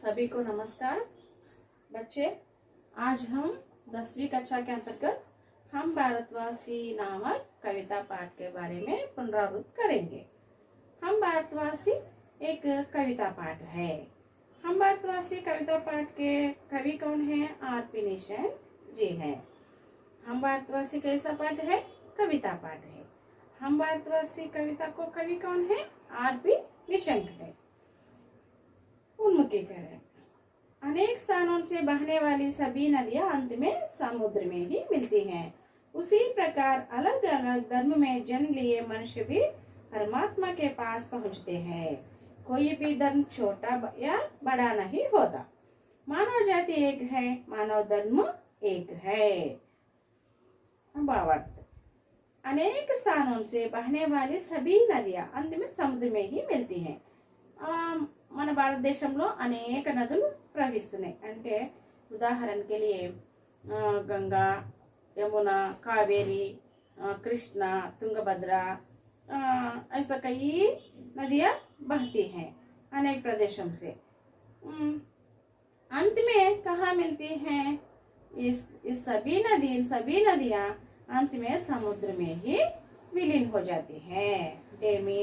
सभी को नमस्कार बच्चे। आज हम 10वीं कक्षा के अंतर्गत हम भारतवासी नामक कविता पाठ के बारे में पुनरावृत्त करेंगे। हम भारतवासी एक कविता पाठ है। हम भारतवासी कविता पाठ के कवि कौन है? आर.पी. निशंक जी हैं। हम भारतवासी कैसा पाठ है? कविता पाठ है। हम भारतवासी कविता को कवि कौन है? आर.पी. निशंक है। उन्मुखीकरण। अनेक स्थानों से बहने वाली सभी नदियां अंत में समुद्र में ही मिलती हैं। उसी प्रकार अलग अलग धर्म में जन्म लिए मनुष्य भी परमात्मा के पास पहुंचते हैं। कोई भी धर्म छोटा या बड़ा नहीं होता। मानव जाति एक है, मानव धर्म एक है। भावार्थ। अनेक स्थानों से बहने वाली सभी नदियां अंत में समुद्र में ही मिलती हैं। మన భారతదేశంలో అనేక నదులు ప్రవహిస్తున్నాయి. అంటే ఉదాహరణ के लिए गंगा, यमुना, कावेरी, कृष्णा, तुंगभद्रा, ऐसा कई नदियां बहती हैं अनेक प्रदेशों से। अंत में कहाँ मिलती हैं? इस सभी नदियां अंत में समुद्र में ही विलीन हो जाती हैं। डेमी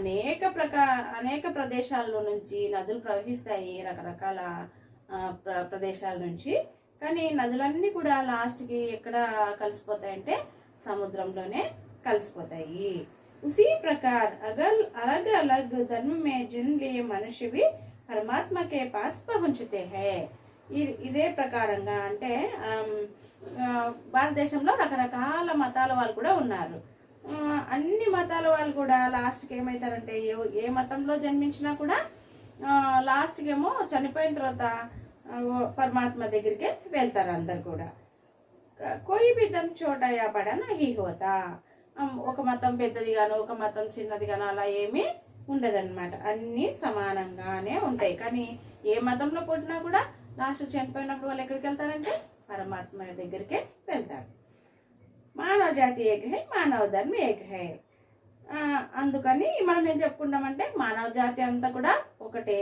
అనేక ప్రదేశాల్లో నుంచి నదులు ప్రవహిస్తాయి, రకరకాల ప్రదేశాల నుంచి. కానీ నదులన్నీ కూడా లాస్ట్కి ఎక్కడ కలిసిపోతాయంటే సముద్రంలోనే కలిసిపోతాయి. उसी प्रकार अलग अलग धर्म में जन्म लिए मनुष्य भी परमात्मा के पास पहुंचते हैं. ఇదే ప్రకారంగా అంటే భారతదేశంలో రకరకాల మతాల వాళ్ళు కూడా ఉన్నారు. అన్ని మతాల వాళ్ళు కూడా లాస్ట్కి ఏమవుతారంటే ఏ మతంలో జన్మించినా కూడా లాస్ట్కి ఏమో చనిపోయిన తర్వాత పరమాత్మ దగ్గరికి వెళ్తారు అందరు కూడా. కోయి भी धर्म छोटा या बड़ा नहीं होता. ఒక మతం పెద్దదిగాను ఒక మతం చిన్నదిగాను అలా ఏమీ ఉండదన్నమాట. అన్నీ సమానంగానే ఉంటాయి. కానీ ఏ మతంలో పుట్టినా కూడా లాస్ట్ చనిపోయినప్పుడు వాళ్ళు ఎక్కడికి వెళ్తారంటే పరమాత్మ దగ్గరికి వెళ్తారు. మానవ జాతి ఏక హై, మానవ ధర్మ ఏక హై. అందుకని మనం ఏం చెప్పుకుంటామంటే మానవ జాతి అంతా కూడా ఒకటే,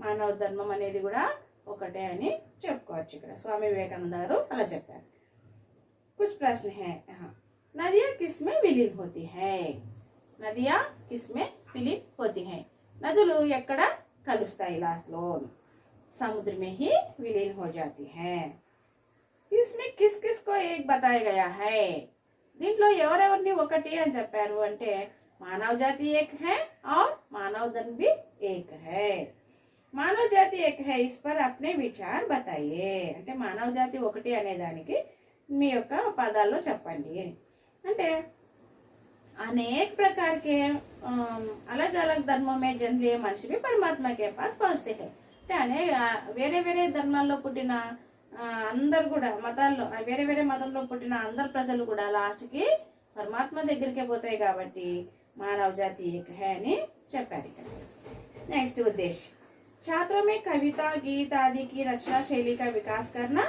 మానవ ధర్మం అనేది కూడా ఒకటే అని చెప్పుకోవచ్చు. ఇక్కడ స్వామి వివేకానంద గారు అలా చెప్పారు. कुछ प्रश्न है यहाँ. नदियाँ किसमें विलीन होती है? नदियाँ किसमें विलीन होती हैं? నదులు ఎక్కడ కలుస్తాయి? లాస్ట్ లో समुद्र में ही विलीन हो जाती है. इसमें किस किस को एक बताया गया है? దీంట్లో ఎవరెవరిని ఒకటి అని చెప్పారు అంటే మానవ జాతి ఏక్ है और मानव धर्म भी एक है. మానవ జాతి ఏక్ है, इस पर अपने विचार बताइए. అంటే మానవ జాతి ఒకటి అనే దానికి మీ యొక్క పదాల్లో చెప్పండి. అంటే अनेक प्रकार के अलग अलग धर्मों में जन्म लिए मनुष्य भी परमात्मा के पास पहुंचते हैं. అంటే వేరే వేరే ధర్మాల్లో పుట్టిన అందరు కూడా మతాల్లో వేరే వేరే మతంలో పుట్టిన అందరు ప్రజలు కూడా లాస్ట్కి పరమాత్మ దగ్గరికే పోతాయి. కాబట్టి మానవ జాతి ఏక హై అని చెప్పారు ఇక్కడ. नेक्स्ट उद्देश्य. छात्रों में कविता, गीत आदि की रचना शैली का विकास करना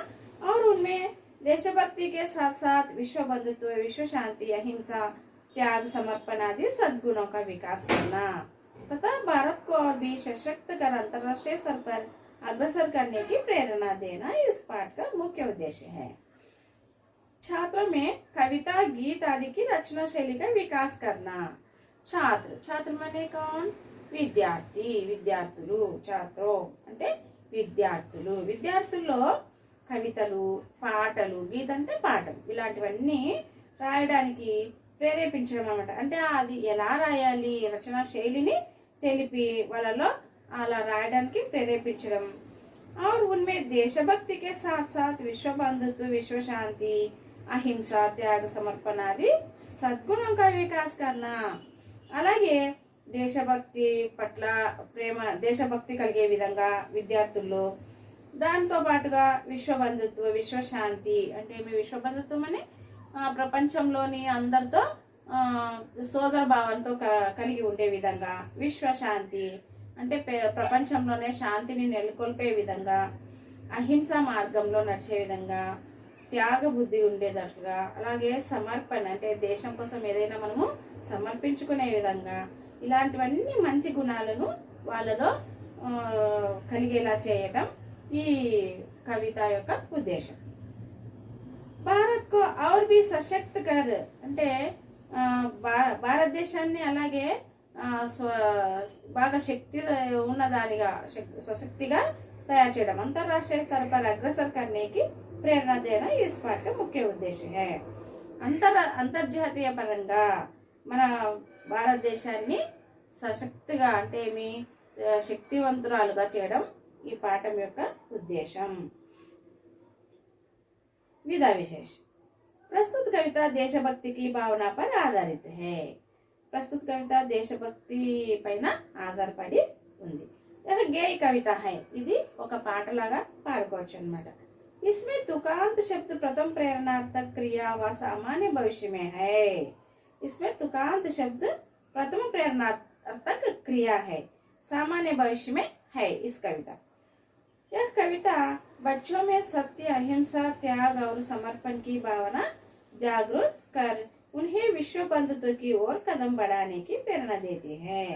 और उनमें देशभक्ति के साथ साथ विश्व बंधुत्व, विश्व शांति, अहिंसा, त्याग, समर्पण आदि सद्गुणों का विकास करना तथा भारत को और भी सशक्त कर अंतर्राष्ट्रीय स्तर पर अग्रसर करने की प्रेरणा देना इस पाठ का मुख्य उद्देश्य है. छात्रों में कविता, गीत आदि की रचना शैली का विकास करना. छात्र माने कौन? విద్యార్థి, విద్యార్థులు. ఛాత్రో అంటే విద్యార్థులు. విద్యార్థుల్లో కవితలు, పాటలు, గీత అంటే పాటలు, ఇలాంటివన్నీ రాయడానికి ప్రేరేపించడం అన్నమాట. అంటే అది ఎలా రాయాలి, రచనా శైలిని తెలిపి వాళ్ళలో అలా రాయడానికి ప్రేరేపించడం. और उनमें देशभक्ति के साथ साथ विश्व बंधुत्व, विश्व शांति, अहिंसा, त्याग, समर्पण आदि सद्गुणों का विकास करना. అలాగే దేశభక్తి పట్ల ప్రేమ, దేశభక్తి కలిగే విధంగా విద్యార్థుల్లో, దాంతో పాటుగా విశ్వబంధుత్వ, విశ్వశాంతి అంటే మీ విశ్వబంధుత్వం అని ప్రపంచంలోని అందరితో సోదర భావంతో కలిగి ఉండే విధంగా, విశ్వశాంతి అంటే ప్రపంచంలోనే శాంతిని నెలకొల్పే విధంగా, అహింస మార్గంలో నడిచే విధంగా, త్యాగ బుద్ధి ఉండేటట్లుగా, అలాగే సమర్పణ అంటే దేశం కోసం ఏదైనా మనము సమర్పించుకునే విధంగా, ఇలాంటివన్నీ మంచి గుణాలను వాళ్ళలో కలిగేలా చేయటం ఈ కవిత యొక్క ఉద్దేశం. భారత్ కో ఔర్ భీ సశక్త్ కర్ అంటే భారతదేశాన్ని అలాగే బాగా శక్తి ఉన్నదానిగా స్వశక్తిగా तैयार చేయడం अंतर्राष्ट्रीय स्तर पर अग्रसर करने की प्रेरणा देना इस पाठ का मुख्य उद्देश्य है. అంతర్జాతీయ పరంగా మన భారతదేశాన్ని సశక్తిగా అంటే మీ శక్తివంతురాలుగా చేయడం ఈ పాఠం యొక్క ఉద్దేశం. विधा विशेष. प्रस्तुत कविता देशभक्ति की भावना पर आधारित है. प्रस्तुत कविता देशभक्ति పైన ఆధారపడి ఉంది. यह गेय कविता है. ఇది ఒక పాటలాగా పాడుకోవచ్చు అన్నమాట. इसमें तुकांत शब्द प्रथम प्रेरणार्थक क्रिया व सामान्य भविष्य में है. इसमें तुकांत शब्द प्रथम प्रेरणार्थक क्रिया है, सामान्य भविष्य में है इस कविता. यह कविता बच्चों में सत्य, अहिंसा, त्याग और समर्पण की भावना जागृत कर उन्हें विश्व बंधुत्व की ओर कदम बढ़ाने की प्रेरणा देती है.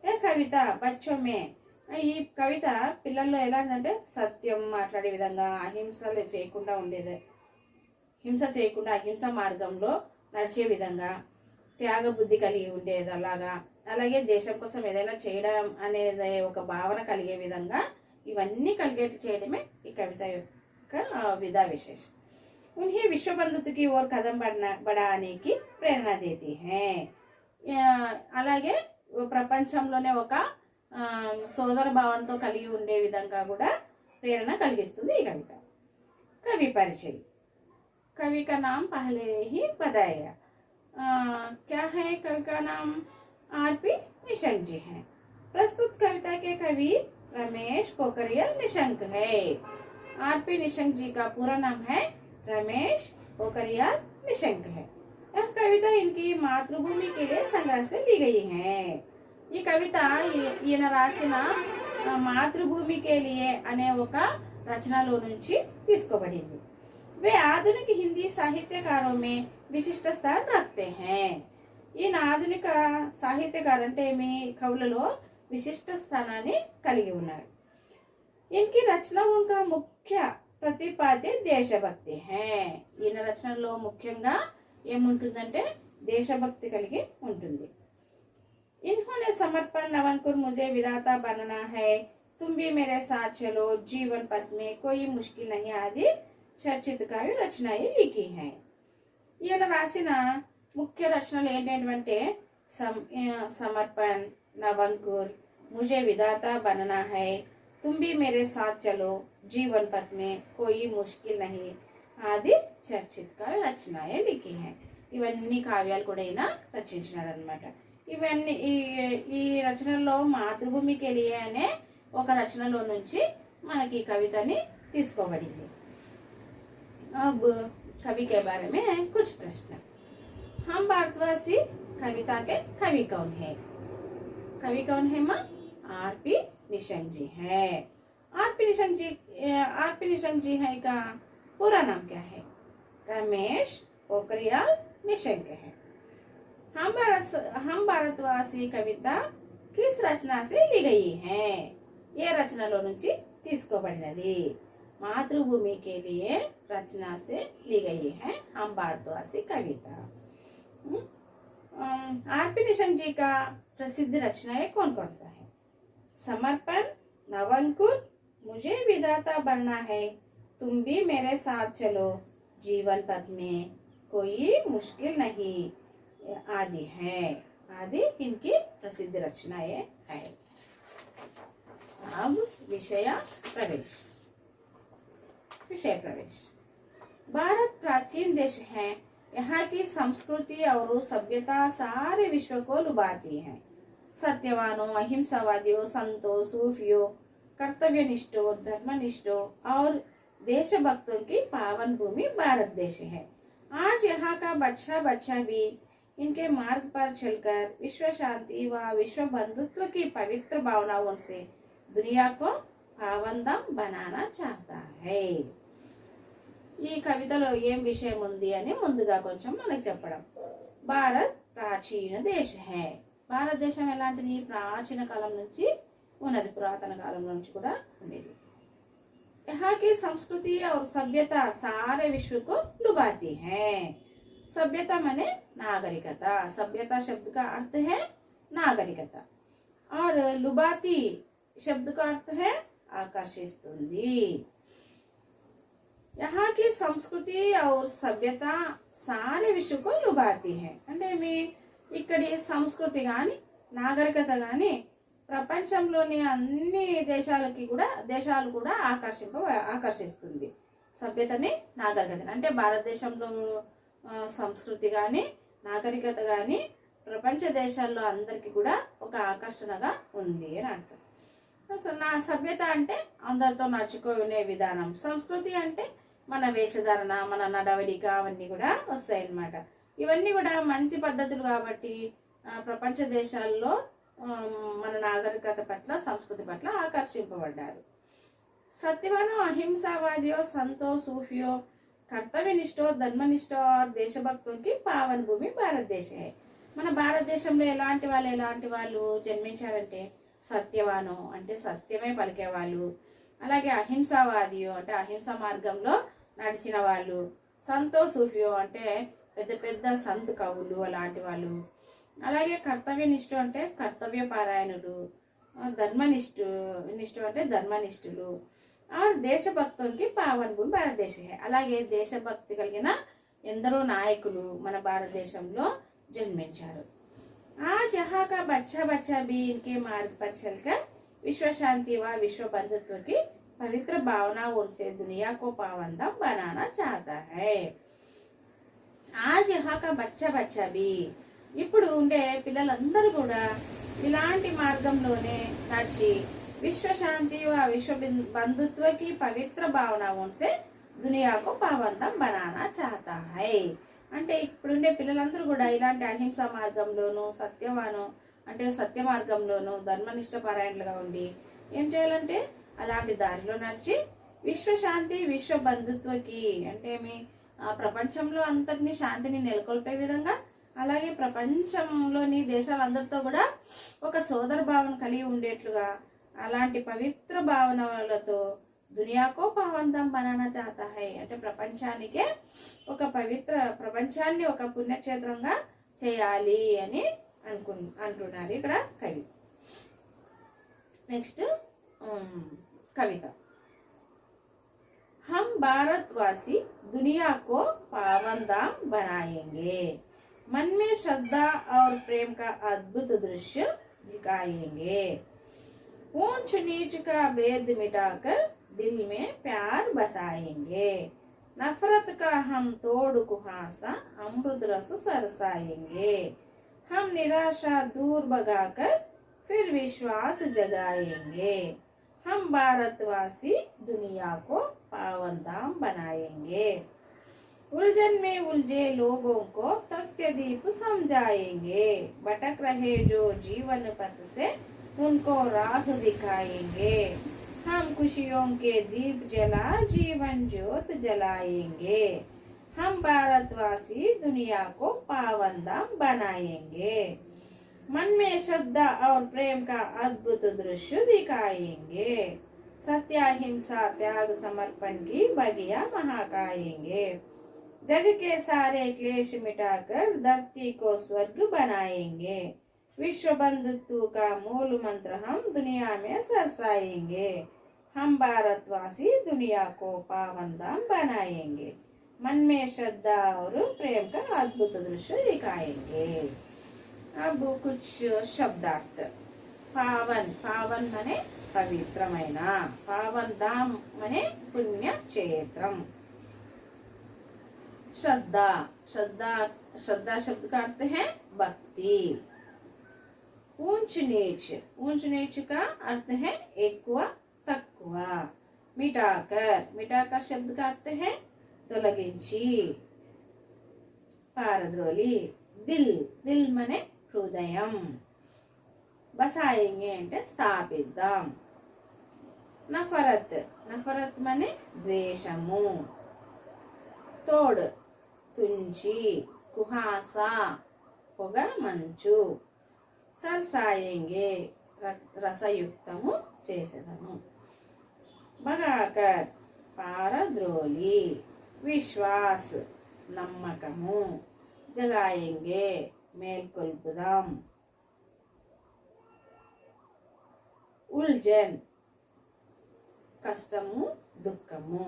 यह कविता बच्चों में ఈ కవిత పిల్లల్లో ఎలా అంటే సత్యం మాట్లాడే విధంగా, అహింసలు చేయకుండా ఉండేది, హింస చేయకుండా అహింస మార్గంలో నడిచే విధంగా, త్యాగ బుద్ధి కలిగి ఉండేది అలాగే దేశం కోసం ఏదైనా చేయడం అనేది ఒక భావన కలిగే విధంగా ఇవన్నీ కలిగేటి చేయడమే ఈ కవిత యొక్క విధా విశేషం. उन्हें विश्व बंधुत्व की ओर कदम बढ़ाने की प्रेरणा देती है. అలాగే ప్రపంచంలోనే ఒక సోదర భావంతో కలిగి ఉండే విధంగా కూడా ప్రేరణ కలిగిస్తుంది ఈ కవిత. कवि परिचय. कवि का नाम पहले ही बताया. क्या है कवि का नाम? आरपी निशंक जी हैं. प्रस्तुत कविता के कवि रमेश पोखरियाल निशंक है. आरपी निशंक जी का पूरा नाम है रमेश पोखरियाल निशंक है. यह कविता इनकी मातृभूमि के लिए संग्रह से ली गई है. ఈ కవిత ఈయన రాసిన మాతృభూమి కే లియే అనే ఒక రచనలో నుంచి తీసుకోబడింది. वे आधुनिक हिंदी साहित्यकारों में विशिष्ट स्थान रखते हैं. ఈయన ఆధునిక సాహిత్యకారు అంటే మీ కవులలో విశిష్ట స్థానాన్ని కలిగి ఉన్నారు. इनकी रचनाओं का मुख्य प्रतिपाद्य देशभक्ति है. ఈయన రచనలో ముఖ్యంగా ఏముంటుందంటే దేశభక్తి కలిగి ఉంటుంది. इन्होंने समर्पण, नवंकुर, मुझे विधाता बनना है, तुम भी मेरे साथ चलो, जीवन पथ में कोई मुश्किल नहीं आदि చర్చిత కావ్య రచనలు లిఖి है. ఈయన రాసిన ముఖ్య రచనలు ఏంటంటే సమర్పణ్, నవంకుర్, मुझे विधाता बनना है, तुम भी मेरे साथ चलो, जीवन पथ में कोई मुश्किल नहीं ఆది చర్చిత కావ్య రచనలు లిఖి है. ఇవన్నీ కావ్యాలు కూడా ఈయన రచించినాడు అన్నమాట. ఇవన్నీ ఈ రచనల్లో మాతృభూమికి లియే అనే ఒక రచనలో నుంచి మనకి కవితని తీసుకోబడింది. अब कवि के बारे में कुछ प्रश्न. हम भारतवासी कविता के कवि कौन है? कवि कौन है माँ? आरपी निशंक जी है. आरपी निशंक जी है का पूरा नाम क्या है? रमेश पोखरियाल निशंक है. हम भारतवासी कविता किस रचना से ली गई है? ये రచనలో నుంచి తీసుకోబడినది. मातृभूमि के लिए रचना से ली गई है हम भारतवासी कविता. आरपी निशंक जी का प्रसिद्ध रचनाएं कौन कौन सा है? समर्पण, नवंकुर, मुझे विधाता बनना है, तुम भी मेरे साथ चलो, जीवन पथ में कोई मुश्किल नहीं आदि है. आदि इनकी प्रसिद्ध रचनाएं है. अब विषय प्रवेश. भारत प्राचीन देश है. यहाँ की संस्कृति और सभ्यता सारे विश्व को लुभाती है. सत्यवानों, अहिंसावादियों, संतों, सूफियों, कर्तव्यनिष्ठों, धर्मनिष्ठों और देशभक्तों की पावन भूमि भारत देश है. आज यहाँ का बच्चा भी इनके मार्ग पर चलकर विश्व शांति व विश्व बंधुत्व की पवित्र भावनाओं से दुनिया को పావందం బనానా చాహతా హై. ఈ కవితలో ఏం విషయం ఉంది అని ముందుగా కొంచెం మనకు చెప్పడం. భారత్ ప్రాచీన దేశ హై. భారతదేశం ఎలాంటిది? ప్రాచీన కాలం నుంచి ఉన్నది, పురాతన కాలం నుంచి కూడా ఉండేది. यहाँ की संस्कृति और सभ्यता सारे विश्व को लुभाती है। सभ्यता माने नागरिकता, सभ्यता शब्द का अर्थ है नागरिकता और लुभाती शब्द का अर्थ है आकर्षिस्तुंदी। यहाँ की संस्कृति और सभ्यता सारे विश्व को लुभाती है అంటే మీ ఇక్కడి సంస్కృతి కానీ నాగరికత కానీ ప్రపంచంలోని అన్ని దేశాలు కూడా ఆకర్షిస్తుంది. సభ్యతని నాగరికతని అంటే భారతదేశంలో సంస్కృతి కానీ నాగరికత కానీ ప్రపంచ దేశాల్లో అందరికీ కూడా ఒక ఆకర్షణగా ఉంది అని అర్థం. నా సభ్యత అంటే అందరితో నడుచుకునే విధానం, సంస్కృతి అంటే మన వేషధారణ, మన నడవడిక అవన్నీ కూడా వస్తాయి అన్నమాట. ఇవన్నీ కూడా మంచి పద్ధతులు కాబట్టి ప్రపంచ దేశాల్లో మన నాగరికత పట్ల సంస్కృతి పట్ల ఆకర్షింపబడ్డారు. सत्यवानो अहिंसावादियों संतो सूफियों कर्तव्यनिष्ठों धर्मनिष्ठों और देशभक्तों की पावन भूमि भारत देश है. మన భారతదేశంలో ఎలాంటి వాళ్ళు జన్మించారంటే సత్యవాను అంటే సత్యమే పలికేవాళ్ళు, అలాగే అహింసావాదియో అంటే అహింస మార్గంలో నడిచిన వాళ్ళు, సంతో సూఫియో అంటే పెద్ద పెద్ద సంత్ కవులు అలాంటి వాళ్ళు, అలాగే కర్తవ్యనిష్ఠ అంటే కర్తవ్య పారాయణులు, ధర్మనిష్ఠు అంటే ధర్మనిష్ఠులు, దేశభక్తులకి పావన్ భూమి భారతదేశం. అలాగే దేశభక్తి కలిగిన ఎందరో నాయకులు మన భారతదేశంలో जन्मिंचाరు. आज यहाँ का बच्चा बच्चा भी इनके मार्ग पर चलकर विश्व शांति व विश्व बंधुत्व की पवित्र भावना उनसे दुनिया को पावनदाम बनाना चाहता है. आज यहाँ का बच्चा बच्चा भी ఇప్పుడు ఉండే పిల్లలందరూ కూడా ఇలాంటి మార్గంలోనే నడిచి విశ్వశాంతి విశ్వ బంధుత్వకి పవిత్ర భావన ఉన్సే దునియాకు పావంతం బనానా చాహతా హై. అంటే ఇప్పుడుండే పిల్లలందరూ కూడా ఇలాంటి అహింస మార్గంలోను సత్యవాను అంటే సత్య మార్గంలోను ధర్మనిష్ట పారాయణలుగా ఉండి ఏం చేయాలంటే అలాంటి దారిలో నడిచి విశ్వశాంతి విశ్వ బంధుత్వకి అంటే మీ ప్రపంచంలో అంతటిని శాంతిని నెలకొల్పే విధంగా, అలాగే ప్రపంచంలోని దేశాలందరితో కూడా ఒక సోదర భావన కలిగి ఉండేట్లుగా అలాంటి పవిత్ర భావనలతో దునియాకో పావంతం బనానా చాహతా హై అంటే ప్రపంచానికే ఒక ప్రపంచాన్ని ఒక పుణ్యక్షేత్రంగా చేయాలి అని అంటున్నారు ఇక్కడ కవి. నెక్స్ట్ కవిత. हम भारतवासी दुनिया को पावनदाम बनाएंगे, मन में श्रद्धा और प्रेम का अद्भुत दृश्य दिखाएंगे, ऊंच नीच का भेद मिटाकर दिल में प्यार बसाएंगे, नफरत का हम तोड़ कुहासा अमृत रस सरसाएंगे, हम निराशा दूर भगाकर फिर विश्वास जगाएंगे, हम भारतवासी दुनिया को पावनधाम बनाएंगे, उलझन में उलझे लोगों को तथ्य दीप समझाएंगे, भटक रहे जो जीवन पथ से उनको राह दिखाएंगे, हम खुशियों के दीप जला जीवन ज्योत जलाएंगे, हम भारतवासी दुनिया को पावनधाम बनाएंगे, मन में श्रद्धा और प्रेम का अद्भुत दृश्य दिखाएंगे, सत्य अहिंसा त्याग समर्पण की बगिया महाकाएंगे, जग के सारे क्लेश मिटाकर धरती को स्वर्ग बनाएंगे, विश्व बंधुत्व का मूल मंत्र हम दुनिया में सरसाएंगे, हम भारतवासी दुनिया को पावनधाम बनाएंगे, मन में श्रद्धा और प्रेम का अद्भुत दृश्य दिखाएंगे. अब कुछ शब्दार्थ. पावन, पावन मने पवित्रమైన, पावन धाम मने पुण्य क्षेत्रम. श्रद्धा, श्रद्धा श्रद्धा शब्द का अर्थ है भक्ति. ऊंच नीच, ऊंच नीच का अर्थ है ఎక్కువ తక్కువ. మిటాకర్, మిటాకర్ శబ్द का अर्थ है తొలగించి పారద్రోలి. దిల్, దిల్ మనే హృదయం. బసాయింగే అంటే స్థాపిద్దాం. నఫరత్, నఫరత్ మనే ద్వేషము. తోడ్ తుంచి, కుహాస పొగ మంచు. సర్సాయింగే రసయుక్తము చేసేదము. భగాకర్ పారద్రోలి, విశ్వాస్ నమ్మకము, జగాయింగే మేల్కొల్పుదాం, ఉల్జన్ కష్టము దుఃఖము,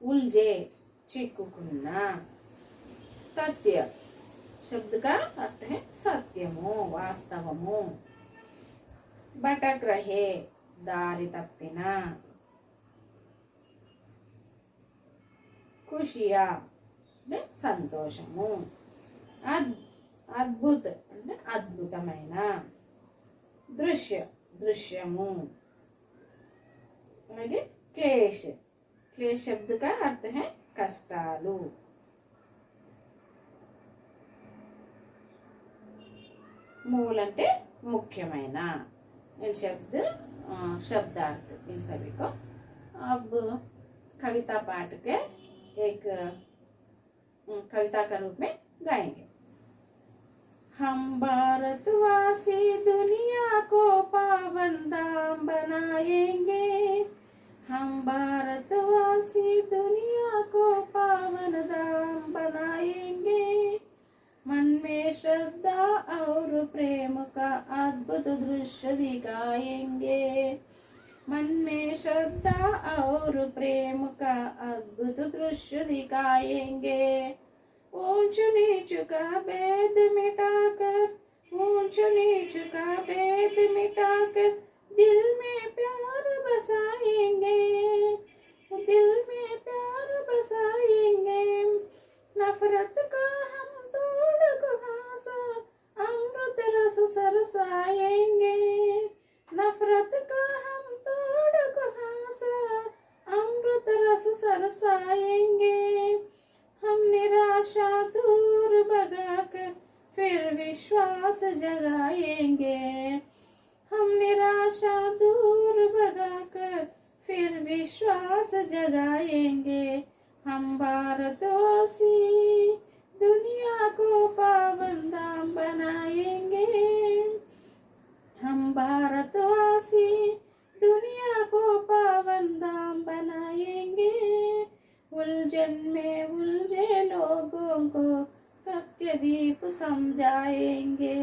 ఉల్జే చిక్కుకున్న, తథ్య शब्द का अर्थ है सत्यमु वास्तवमु, भटक रहे दारी तप्पिन, खुशिया అంటే సంతోషము, అద్భుత అంటే అద్భుతమైన, దృశ్య దృశ్యము, అలాగే క్లేశ క్లేశ शब्द का अर्थ है కష్టాలు, मूल అంటే मुख्यమైన, इन शब्दार्थ इन सभी को। अब कविता पाठ के एक कविता का रूप में गाएंगे। हम भारतवासी दुनिया को पावन धाम बनाएंगे, हम भारतवासी दुनिया को पावन धाम बनाएंगे, मन में श्रद्धा और प्रेम का अद्भुत दृश्य दिखाएंगे, मन में श्रद्धा और प्रेम का अद्भुत दृश्य दिखाएंगे, ऊंच नीच का भेद मिटाकर, ऊंच नीच का भेद मिटाकर दिल में प्यार बसाएंगे, दिल में प्यार बसाएंगे, नफरत का हम तोड़ कुहासा अमृत रस सरसाएंगे, नफरत का हम तोड़ कुहासा अमृत रस सरसाएंगे, हम निराशा दूर भगाकर फिर विश्वास जगाएंगे, हम निराशा दूर भगाकर फिर विश्वास जगाएंगे, हम भारतवासी दुनिया को पावन धाम बनाएंगे, हम भारतवासी दुनिया को पावन धाम बनाएंगे, उलझन में उलझे लोगों को सत्य दीप समझाएंगे,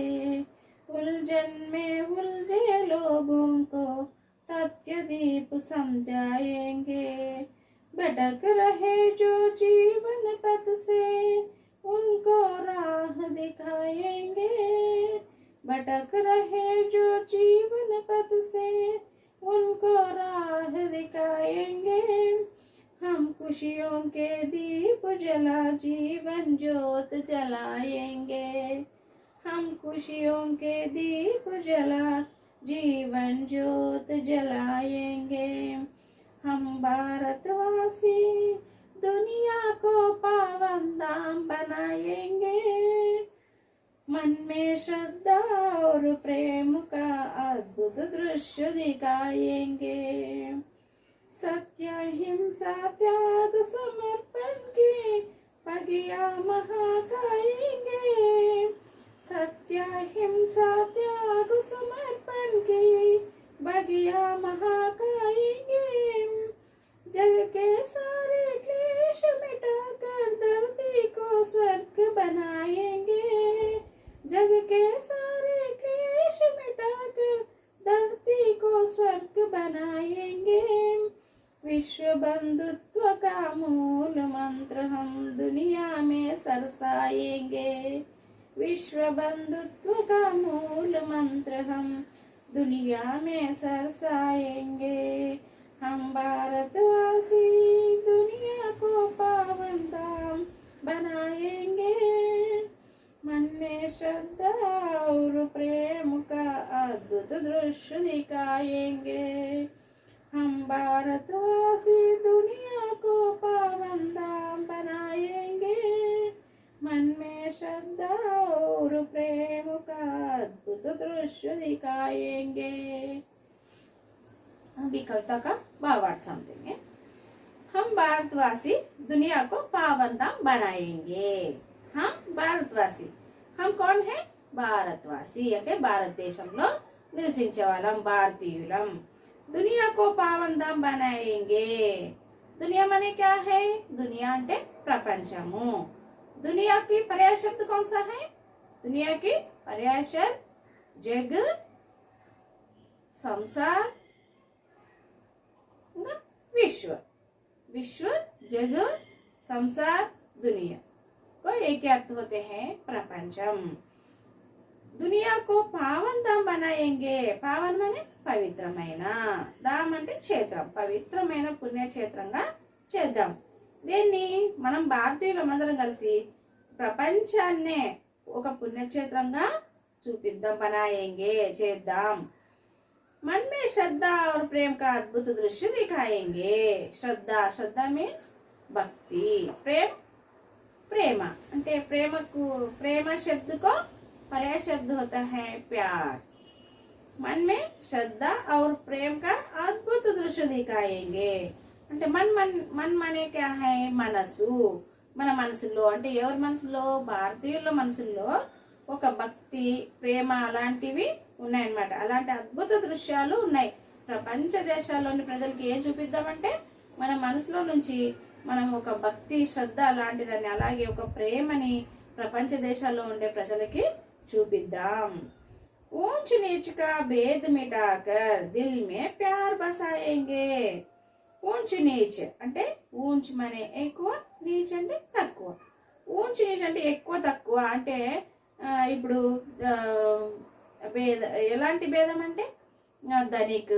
उलझन में उलझे लोगों को सत्य दीप समझाएंगे, भटक रहे जो जीवन पथ से उनको राह दिखाएंगे, भटक रहे जो जीवन पथ से उनको राह दिखाएंगे, हम खुशियों के दीप जला जीवन ज्योत जलाएंगे, हम खुशियों के दीप जला जीवन ज्योत जलाएंगे, हम भारतवासी दुनिया को पावन धाम बनाएंगे, मन में श्रद्धा और प्रेम का अद्भुत दृश्य दिखाएंगे, सत्य हिंसा त्याग समर्पण की पगिया महाकाएंगे, सत्य हिंसा त्याग समर्पण की बगिया महाकाएंगे, जग के सारे क्लेश मिटाकर धरती को स्वर्ग बनाएंगे, जग के सारे क्लेश मिटाकर धरती को स्वर्ग बनाएंगे, विश्व बंधुत्व का मूल मंत्र हम दुनिया में सरसाएंगे, विश्व बंधुत्व का मूल मंत्र हम दुनिया में सरसाएंगे, हम भारतवासी दुनिया को पावन धाम बनाएंगे, मन में श्रद्धा और प्रेम का अद्भुत दृश्य दिखाएंगे, हम भारतवासी दुनिया को पावन धाम बनाएंगे, मन में श्रद्धा और प्रेम का अद्भुत दृश्य दिखाएंगे। अभी कविता का भावार्थ समझेंगे। हम भारतवासी दुनिया को पावन धाम बनाएंगे, हम भारतवासी हम कौन है భారతవాసి అంటే భారతదేశంలో నివసించే వాళ్ళం భారతీయులం. దునియా కో పావన్ ధామ్ బనాయేంగే. దునియా మనే క్యా హై? దునియా అంటే ప్రపంచము. దునియా కి పర్యాయ శబ్ద కౌన్ సా హై? దునియా కి పర్యాయ శబ్ద జగ్, संसार, विश्व. विश्व, जग, संसार, दुनिया को एक ही अर्थ होते हैं प्रपंचम. दुनिया को पावन धाम बनाएंगे. पावन माने పవిత్రమైన, ధామ్ అంటే క్షేత్రం, పవిత్రమైన పుణ్యక్షేత్రంగా చేద్దాం. దీన్ని మనం భారతీయులందరం కలిసి ప్రపంచాన్నే ఒక పుణ్యక్షేత్రంగా చూపిద్దాం. बनाएंगे చేద్దాం. मन में श्रद्धा और प्रेम का अद्भुत दृश्य दिखाएंगे. श्रद्धा, श्रद्धा मीन्स भक्ति. प्रेम, प्रेम అంటే ప్రేమకు, ప్రేమ शब्द को पर्याय शब्द होता है प्यार. मन में श्रद्धा और प्रेम का अद्भुत दृश्य दिखाएंगे. అంటే मन माने क्या है? మనసు. మన మనసులో అంటే ఎవరి మనసులో? భారతీయుల మనసులో ఒక భక్తి, ప్రేమ అలాంటివి ఉన్నాయన్నమాట. అలాంటి అద్భుత దృశ్యాలు ఉన్నాయి. ప్రపంచ దేశాల్లోని ప్రజలకి ఏం చూపిద్దామంటే మన మనసులో నుంచి మనం ఒక భక్తి, శ్రద్ధ అలాంటిదాన్ని, అలాగే ఒక ప్రేమని ప్రపంచ దేశాల్లో ఉండే ప్రజలకి చూపిద్దాం. ఊంచ్ నీచ్ కా భేద్ మిటాకర్ దిల్ మే ప్యార్ బసాయేంగే. ఊంచ్ నీచ్ అంటే ఊంచ్ మనే ఎక్కువ, నీచ్ అంటే తక్కువ. ఊంచ్ నీచ్ అంటే ఎక్కువ తక్కువ. అంటే ఇప్పుడు ఎలాంటి భేదం అంటే ధనిక్,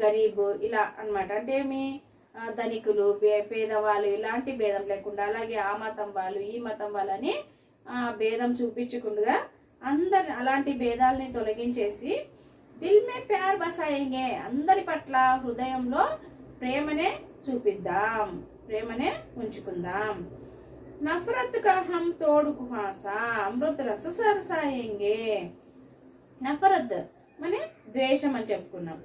గరీబ్ ఇలా అన్నమాట. అంటే మీ ధనికులు, పేదవాళ్ళు ఇలాంటి భేదం లేకుండా, అలాగే ఆ మతం వాళ్ళు ఈ మతం వాళ్ళని భేదం చూపించకుండా అందరి అలాంటి భేదాలని తొలగించేసి దిల్ మే ప్యార్ బసాయేంగే, అందరి పట్ల హృదయంలో ప్రేమనే చూపిద్దాం, ప్రేమనే ఉంచుకుందాం. నఫరత్ కా హమ్ తోడు కుహాసా అమృత రస సరసాయేంగే. నఫరత్ మనే ద్వేషం అని చెప్పుకున్నాం.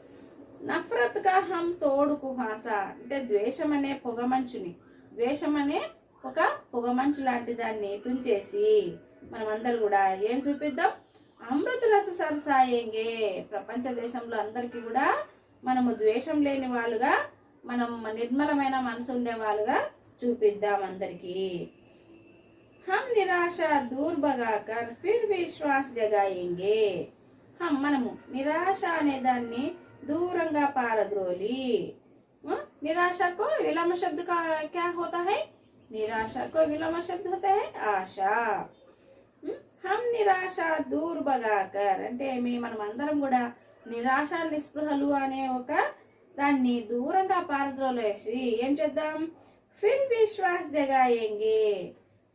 నఫరత్ కా హమ్ తోడు కుహాసా అంటే ద్వేషం అనే పొగమంచుని, ద్వేషం అనే ఒక పొగమంచు లాంటి దాన్ని తుంచేసి మనమందరూ కూడా ఏం చూపిద్దాం? అమృత రస సరసాయేంగే. ప్రపంచ దేశంలో అందరికీ కూడా మనము ద్వేషం లేని వాళ్ళుగా, మనం నిర్మలమైన మనసు ఉండే వాళ్ళుగా చూపిద్దాం అందరికీ. हम निराशा दूर भगाकर फिर विश्वास जगाएंगे. हम మనము నిరాశ అనే దాన్ని దూరంగా పారద్రోలి. निराशा को विलोम शब्द का क्या होता है? निराशा को विलोम शब्द होता है आशा. हम निराशा दूर भगाकर అంటే మనం అందరం కూడా నిరాశ, నిస్పృహలు అనే ఒక దాన్ని దూరంగా పారద్రోలేసి ఏం చేద్దాం? ఫిర్ విశ్వాస్ జగాయేంగే.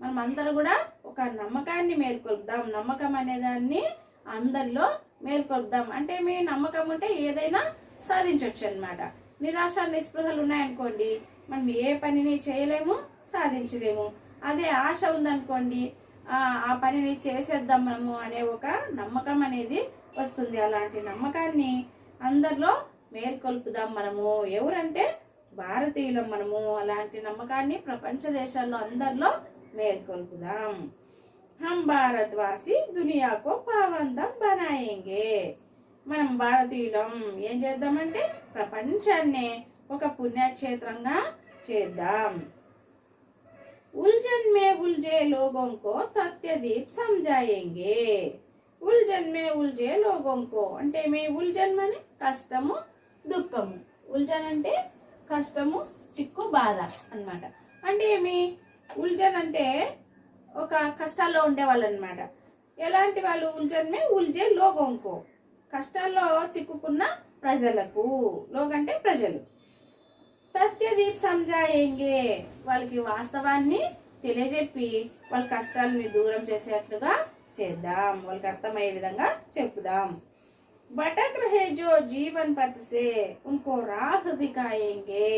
మనం అందరూ కూడా ఒక నమ్మకాన్ని మేల్కొల్పుదాం. నమ్మకం అనే దాన్ని అందరిలో మేల్కొల్పుదాం. అంటే మీ నమ్మకం ఉంటే ఏదైనా సాధించవచ్చు అన్నమాట. నిరాశ, నిస్పృహలు ఉన్నాయనుకోండి, మనం ఏ పనిని చేయలేము, సాధించలేము. అదే ఆశ ఉందనుకోండి, ఆ పనిని చేసేద్దాం మనము అనే ఒక నమ్మకం అనేది వస్తుంది. అలాంటి నమ్మకాన్ని అందరిలో మేల్కొల్పుదాం మనము. ఎవరంటే భారతీయులం మనము. అలాంటి నమ్మకాన్ని ప్రపంచ దేశాల్లో అందరిలో మేల్కొల్పుదాం. हम भारतवासी दुनिया को पावन धाम बनाएंगे. మనం భారతీయులం ఏం చేద్దామంటే ప్రపంచాన్ని ఒక పుణ్యక్షేత్రంగా చేద్దాం. उलझन में उलझे लोगों को तथ्यदीप समझाएंगे. उलझन में उलझे लोगों को అంటే మీ ఉల్జన్ మనే కష్టము, దుఃఖము. ఉల్జన్ అంటే కష్టము, చిక్కు, బాధ అన్నమాట. అంటే మీ ఉల్జన్ అంటే ఒక కష్టాల్లో ఉండేవాళ్ళు అనమాట. ఎలాంటి వాళ్ళు? ఉల్జన్ మే ఉల్జే లోగోంకో, కష్టాల్లో చిక్కుకున్న ప్రజలకు. లోగ్ అంటే ప్రజలు. తథ్యదీప్ సమజాయేంగే, వాళ్ళకి వాస్తవాన్ని తెలియజెప్పి వాళ్ళ కష్టాలని దూరం చేసేట్లుగా చేద్దాం, వాళ్ళకి అర్థమయ్యే విధంగా చెప్పుదాం. భటక్ రహే జో జీవన్ పథ్ సే ఉన్కో రాహ్ దిఖాయేంగే.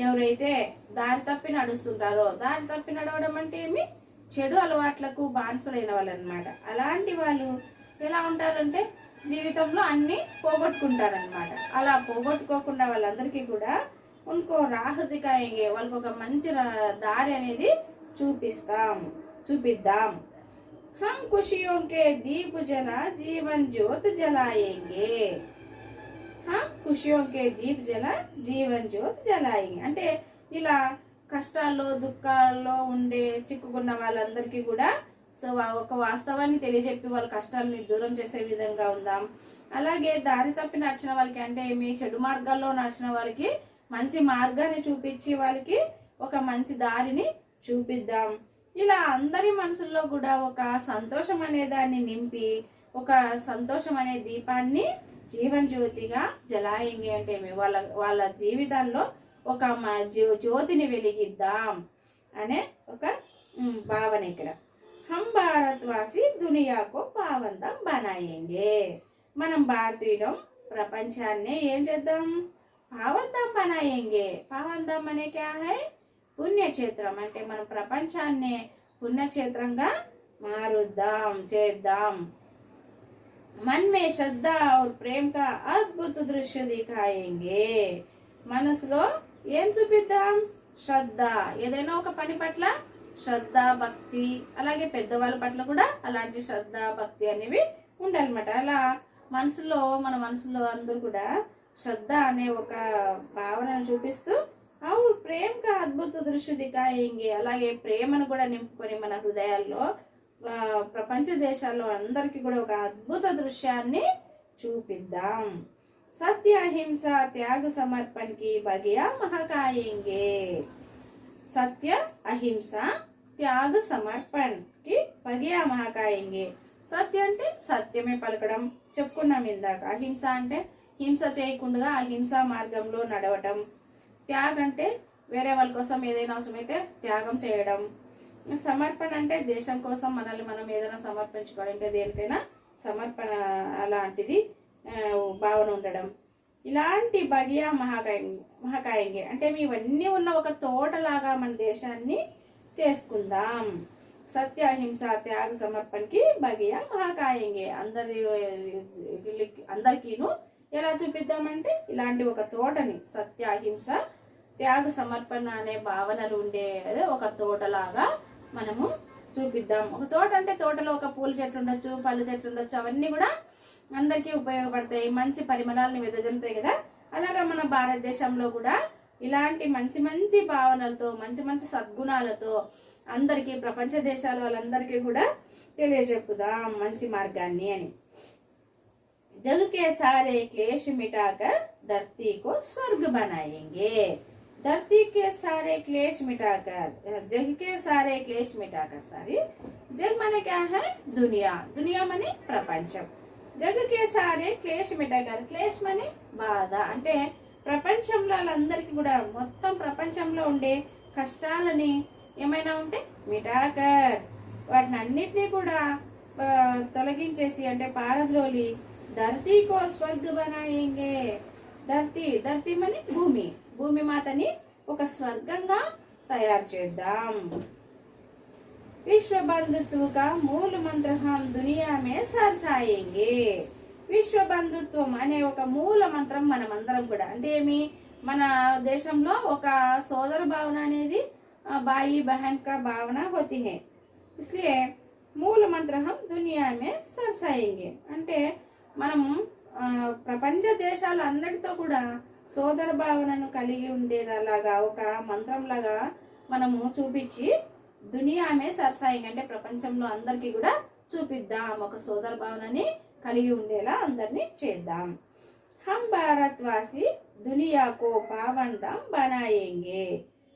ఎవరైతే దారి తప్పి నడుస్తుంటారో, దారి తప్పి నడవడం అంటే ఏమి? చెడు అలవాట్లకు బానిసలైన వాళ్ళు అనమాట. అలాంటి వాళ్ళు ఎలా ఉంటారంటే జీవితంలో అన్ని పోగొట్టుకుంటారనమాట. అలా పోగొట్టుకోకుండా వాళ్ళందరికీ కూడా ఉన్కో రాహతికాయంగే, వాళ్ళకి ఒక మంచి దారి అనేది చూపిద్దాం. हम खुशियों के दीप जला जीवन ज्योत जलाएंगे. ఖుషియోం కే దీప్ జల జీవన్ జ్యోత్ జలాయి అంటే ఇలా కష్టాల్లో దుఃఖాల్లో ఉండే చిక్కుకున్న వాళ్ళందరికీ కూడా సో ఒక వాస్తవాన్ని తెలియజెప్పి వాళ్ళ కష్టాలని దూరం చేసే విధంగా ఉందాం. అలాగే దారి తప్పి నడిచిన వాళ్ళకి అంటే మీ చెడు మార్గాల్లో నడిచిన వాళ్ళకి మంచి మార్గాన్ని చూపించి వాళ్ళకి ఒక మంచి దారిని చూపిద్దాం. ఇలా అందరి మనసుల్లో కూడా ఒక సంతోషం అనే దాన్ని నింపి ఒక సంతోషం అనే దీపాన్ని జీవన్ జ్యోతిగా జలాయింగి అంటే వాళ్ళ వాళ్ళ జీవితాల్లో ఒక జ్యోతిని వెలిగిద్దాం అనే ఒక భావన ఇక్కడ. హమ్ భారత్వాసి దునియాకు పావంతం బనాయింగే. మనం భారతీయులం ప్రపంచాన్ని ఏం చేద్దాం? పావంతం బనాయింగే. పావంతం అనే క్యా హై? పుణ్యక్షేత్రం అంటే మనం ప్రపంచాన్ని పుణ్యక్షేత్రంగా మారుద్దాం, చేద్దాం. मन में श्रद्धा और प्रेम का अद्भुत दृश्य दिखाएंगे. మనసులో ఏం చూపిద్దాం? శ్రద్ధ, ఏదైనా ఒక పని పట్ల శ్రద్ధ భక్తి, అలాగే పెద్దవాళ్ళ పట్ల కూడా అలాంటి శ్రద్ధ భక్తి అనేవి ఉండాలన్నమాట. అలా మనసులో మన మనసులో అందరూ కూడా శ్రద్ధ అనే ఒక భావనను చూపిస్తూ और प्रेम का अद्भुत दृश्य दिखाएंगे. అలాగే ప్రేమను కూడా నింపుకొని మన హృదయాల్లో ప్రపంచ దేశాల్లో అందరికీ కూడా ఒక అద్భుత దృశ్యాన్ని చూపిద్దాం. సత్య అహింస త్యాగ సమర్పణ కి బగియా మహకాయేంగే. సత్య అహింస త్యాగ సమర్పణ కి బగియా మహకాయేంగే. సత్య అంటే సత్యమే పలకడం చెప్పుకున్నాం ఇందాక. అహింస అంటే హింస చేయకుండా అహింసా మార్గంలో నడవటం. త్యాగం అంటే వేరే వాళ్ళ కోసం ఏదైనా అవసరమైతే త్యాగం చేయడం. సమర్పణ అంటే దేశం కోసం మనల్ని మనం ఏదైనా సమర్పించుకోవడం, ఇంకా దేనికైనా సమర్పణ అలాంటిది భావన ఉండడం. ఇలాంటి బగియా మహకాయంగే అంటే ఇవన్నీ ఉన్న ఒక తోటలాగా మన దేశాన్ని చేసుకుందాం. సత్య అహింస త్యాగ సమర్పణకి బగియా మహకాయంగే. అందరికీను ఎలా చూపిద్దామంటే ఇలాంటి ఒక తోటని సత్య అహింస త్యాగ సమర్పణ అనే భావనలు ఉండే ఒక తోటలాగా మనము చూపిద్దాం. ఒక తోట అంటే తోటలో ఒక పూల చెట్లు ఉండొచ్చు, పళ్ళు చెట్లు ఉండొచ్చు, అవన్నీ కూడా అందరికీ ఉపయోగపడతాయి, మంచి పరిమళాలను వెదజల్లుతాయి కదా. అలాగా మన భారతదేశంలో కూడా ఇలాంటి మంచి మంచి భావనలతో మంచి మంచి సద్గుణాలతో అందరికీ ప్రపంచ దేశాల వాళ్ళందరికీ కూడా తెలియజెప్పుదాం మంచి మార్గాన్ని అని. जग के सारे क्लेश मिटाकर धरती को स्वर्ग बनाएंगे. धरती के सारे क्लेश मिटाकर, जग के सारे क्लेश मिटाकर, सारी जग माने क्या है? दुनिया. दुनिया माने ప్రపంచం. జగ కే సారే క్లేష్ మిటాకర్. క్లేష్ మానే బాధ అంటే ప్రపంచంలో వాళ్ళందరికీ కూడా మొత్తం ప్రపంచంలో ఉండే కష్టాలని ఏమైనా ఉంటే మిటాకర్ వాటిని అన్నిటినీ కూడా తొలగించేసి అంటే పారద్రోలి ధర్తీ కో స్వర్గ బనాయేంగే. ధర్తీ మని భూమి, భూమి మాతని ఒక స్వర్గంగా తయారు చేద్దాం. విశ్వ బంధుత్వ మూల మంత్ర హం దునియా మే సరసాయేంగే. విశ్వ బంధుత్వం అనే ఒక మూల మంత్రం మనమందరం కూడా అంటే ఏమి మన దేశంలో ఒక సోదర భావన అనేది బాయి బహన్ కా భావన హోతీ హై. ఇస్లియే మూల మంత్ర హం దునియా మే సరసాయేంగే అంటే మనం ప్రపంచ దేశాలు అన్నిటితో కూడా సోదర భావనను కలిగి ఉండేదలాగా ఒక మంత్రంలాగా మనము చూపించి దునియామే సరసాయింగ్ అంటే ప్రపంచంలో అందరికీ కూడా చూపిద్దాం, ఒక సోదర భావనని కలిగి ఉండేలా అందరినీ చేద్దాం. హమ్ భారత్వాసి దునియాకో పావంతం బనాయేంగే.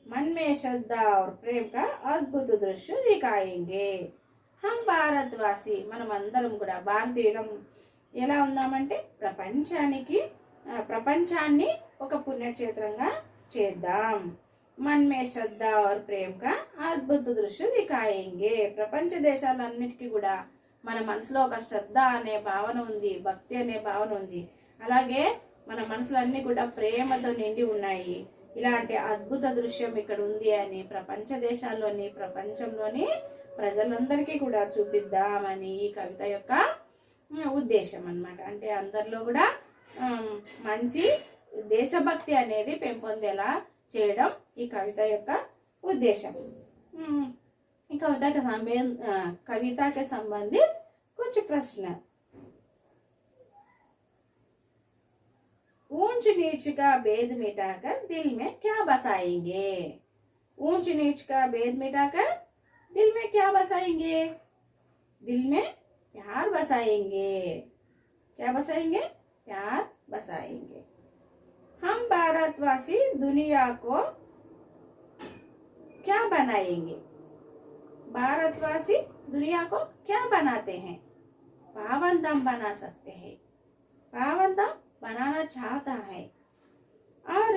मन में श्रद्धा और प्रेम का अद्भुत दृश्य दिखाएंगे. హమ్ భారత్వాసి మనం అందరం కూడా భారతీయులం ఎలా ఉందామంటే ప్రపంచాన్ని ఒక పుణ్యక్షేత్రంగా చేద్దాం. मन में श्रद्धा और प्रेम का अद्भुत दृश्य दिखाएंगे. ప్రపంచ దేశాలన్నిటికీ కూడా మన మనసులో ఒక శ్రద్ధ అనే భావన ఉంది, భక్తి అనే భావన ఉంది. అలాగే మన మనసులన్నీ కూడా ప్రేమతో నిండి ఉన్నాయి. ఇలాంటి అద్భుత దృశ్యం ఇక్కడ ఉంది అని ప్రపంచ దేశాల్లోని ప్రపంచంలోని ప్రజలందరికీ కూడా చూపిద్దామని ఈ కవిత యొక్క ఉద్దేశం అన్నమాట. అంటే అందరిలో కూడా మంచి దేశభక్తి అనేది పెంపొందేలా చేయడం ఈ కవిత యొక్క ఉద్దేశం. कविता के संबंधित कुछ प्रश्न। ऊंच नीच का भेद मिटाकर दिल में क्या बसाएंगे? ऊंच नीच का भेद मिटाकर दिल में क्या बसाएंगे? दिल में प्यार बसाएंगे। क्या बसाएंगे? प्यार बसाएंगे। हम भारतवासी दुनिया को क्या बनाएंगे? भारतवासी दुनिया को क्या बनाते हैं? पावन धाम बना सकते हैं। पावन धाम बनाना चाहता है। और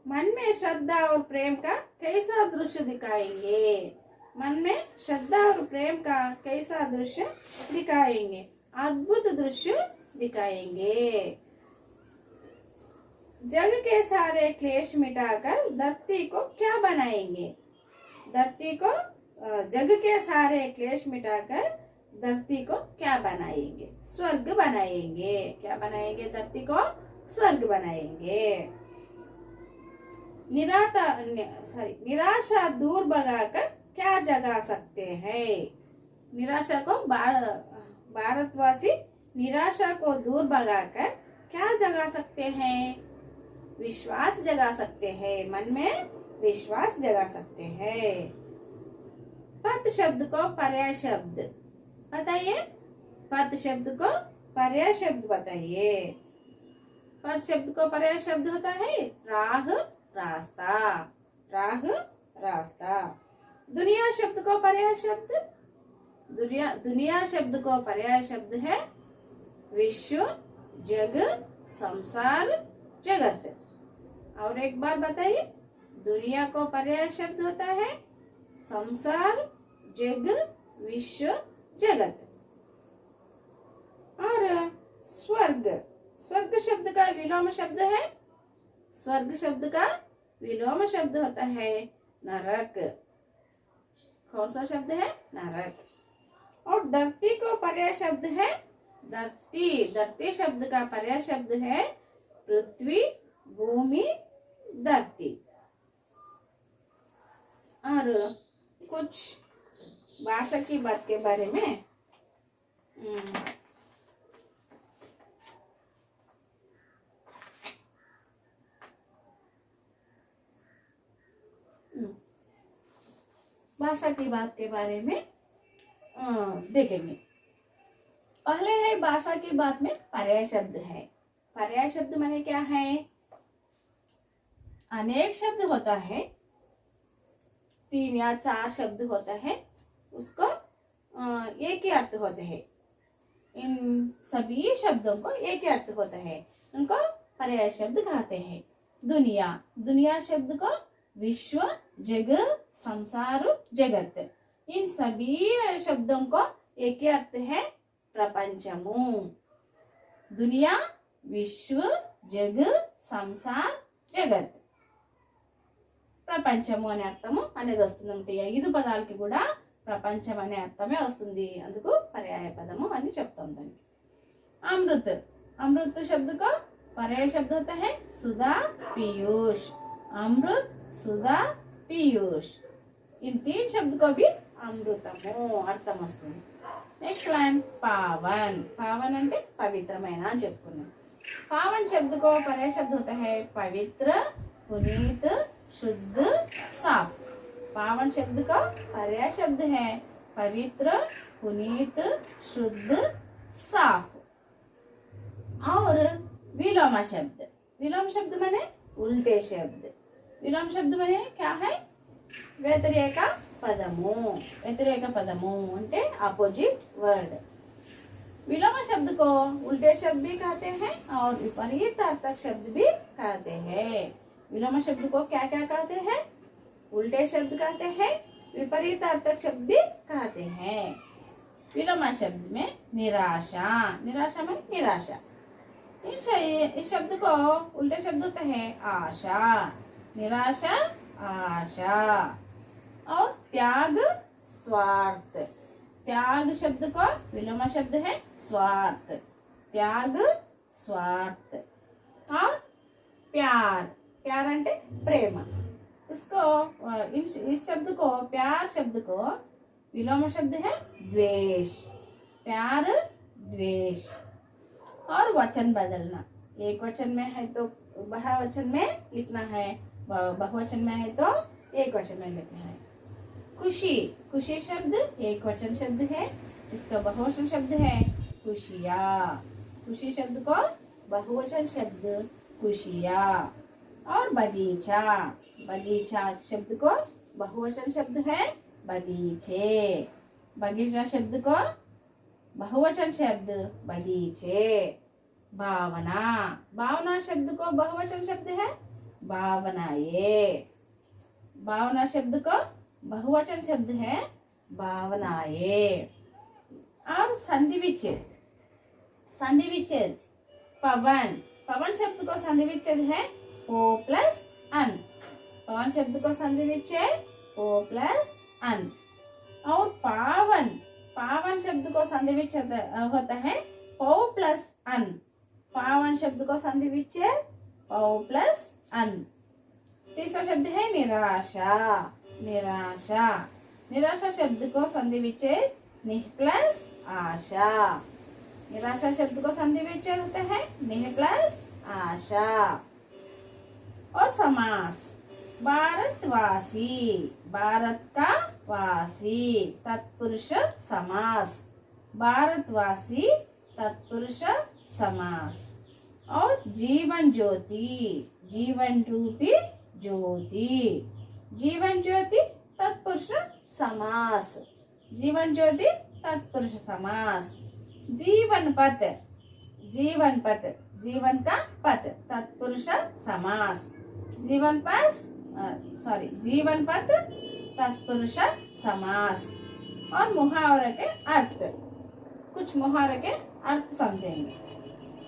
मन में श्रद्धा और प्रेम का कैसा दृश्य दिखाएंगे? मन में श्रद्धा और प्रेम का कैसा दृश्य दिखाएंगे? अद्भुत दृश्य दिखाएंगे। जग के सारे क्लेश मिटाकर धरती को क्या बनाएंगे? धरती को जग के सारे क्लेश मिटाकर धरती को क्या बनाएंगे? स्वर्ग बनाएंगे। क्या बनाएंगे? धरती को स्वर्ग बनाएंगे। निराशा दूर भगाकर क्या जगा सकते हैं? निराशा को भारतवासी निराशा को दूर भगाकर क्या जगा सकते हैं? विश्वास जगा सकते हैं। मन में विश्वास जगा सकते हैं। पद शब्द को पर्याय शब्द बताइए। पद शब्द को पर्याय शब्द बताइए। पद शब्द को पर्याय शब्द होता है राह, रास्ता। राह, रास्ता। दुनिया शब्द को पर्याय शब्द, दुनिया शब्द को पर्याय शब्द है विश्व, जग, संसार, जगत। और एक बार बताइए। दुनिया को पर्याय शब्द होता है संसार, जग, विश्व, जगत। और स्वर्ग, स्वर्ग शब्द का विलोम शब्द है, स्वर्ग शब्द का विलोम शब्द होता है नरक। कौन सा शब्द है? नरक। और धरती को पर्याय शब्द है धरती। धरती शब्द का पर्याय शब्द है पृथ्वी, भूमि, धरती। और कुछ भाषा की बात के बारे में भाषा की बात के बारे में देखेंगे। पहले है भाषा की बात में पर्याय शब्द है। पर्याय शब्द माने क्या है? अनेक शब्द होता है, 3 या 4 शब्द होता है, उसको एक ही अर्थ होते हैं। इन सभी शब्दों को एक ही अर्थ होता है, उनको पर्याय शब्द कहते हैं। दुनिया, दुनिया शब्द को विश्व, जग, संसार, जगत, इन सभी शब्दों को एक ही अर्थ है प्रपंचमु। दुनिया, विश्व, जग, సంసార్ జగత్ ప్రపంచము అనే అర్థము అనేది వస్తుంది. 5 పదాలకి కూడా ప్రపంచం అనే అర్థమే వస్తుంది. అందుకు పర్యాయ పదము అని చెప్తాం దానికి. अमृत, अमृत शब्द का पर्याय शब्द होता है सुधा, पीयूष. अमृत, सुधा, पीयूष, इन 3 शब्द को भी అమృతము అర్థం వస్తుంది. నెక్స్ట్ వన్ पावन. पावन అంటే పవిత్రమైన అని చెప్పుకున్నాం. पावन शब्द को पर्याय शब्द होता है पवित्र, पुनीत, शुद्ध, साफ. पावन शब्द का पर्याय शब्द है पवित्र, पुनीत, शुद्ध, साफ. और विलोम शब्द, विलोम शब्द माने उल्टे शब्द. विलोम शब्द माने क्या है? व्यतिरेक पदमु. व्यतिरेक पदमु అంటే अपोजिट वर्ड. विलोम शब्द को उल्टे शब्द भी कहते हैं और विपरीत अर्थक शब्द भी कहते हैं. विलोम शब्द को क्या क्या कहते हैं? उल्टे शब्द कहते हैं, विपरीत अर्थक शब्द भी कहते हैं. विलोम शब्द में निराशा, निराशा में निराशा. इस शब्द को उल्टे शब्द होता है आशा. निराशा, आशा. और त्याग, स्वार्थ. त्याग शब्द को विलोम शब्द है स्वार्थ. त्याग, स्वार्थ. और प्यार, प्यार అంటే प्रेम. इसको इस शब्द को, प्यार शब्द को विलोम शब्द है द्वेष, प्यार द्वेष। और वचन बदलना, एक वचन में है तो बहुवचन में लिखना है, बहुवचन में है तो एक वचन में लिखना है। खुशी, खुशी शब्द एक वचन शब्द है, इसका बहुवचन शब्द है खुशियाँ। खुशी शब्द को बहुवचन शब्द खुशियाँ। और बगीचा, बगीचा शब्द को बहुवचन शब्द है बगीचे। बगीचा शब्द को बहुवचन शब्द बगीचे। भावना, भावना शब्द को बहुवचन शब्द है भावनाएं। भावना शब्द को बहुवचन शब्द है भावनाएं। और संधि विच्छेद, संधि विच्छेद पवन, पवन शब्द को संधि विच्छेद है ओ प्लस अन। पवन शब्द को संधि विच्छेद ओ प्लस अन। और पावन, पावन शब्द को संधि विच्छेद होता है पौ प्लस अन। पावन शब्द को संधि विच्छेद पौ प्लस अन। तीसरा शब्द है निराशा, निराशा। निराशा शब्द को संधि विच्छेद निह प्लस आशा। निराशा शब्द को संधि विच्छेद होता है निह प्लस आशा। और समास, भारतवासी, भारत का वासी, तत्पुरुष समास। भारतवासी तत्पुरुष समास। और जीवन ज्योति, जीवन रूपी ज्योति, जीवन ज्योति तत्पुरुष समास। जीवन ज्योति तत्पुरुष समास। जीवन पथ, जीवन पथ, जीवन का पथ तत्पुरुष समास। जीवन पथ जीवन पथ तत्पुरुष समास। और मुहावरे के अर्थ, कुछ मुहावरे के अर्थ समझेंगे।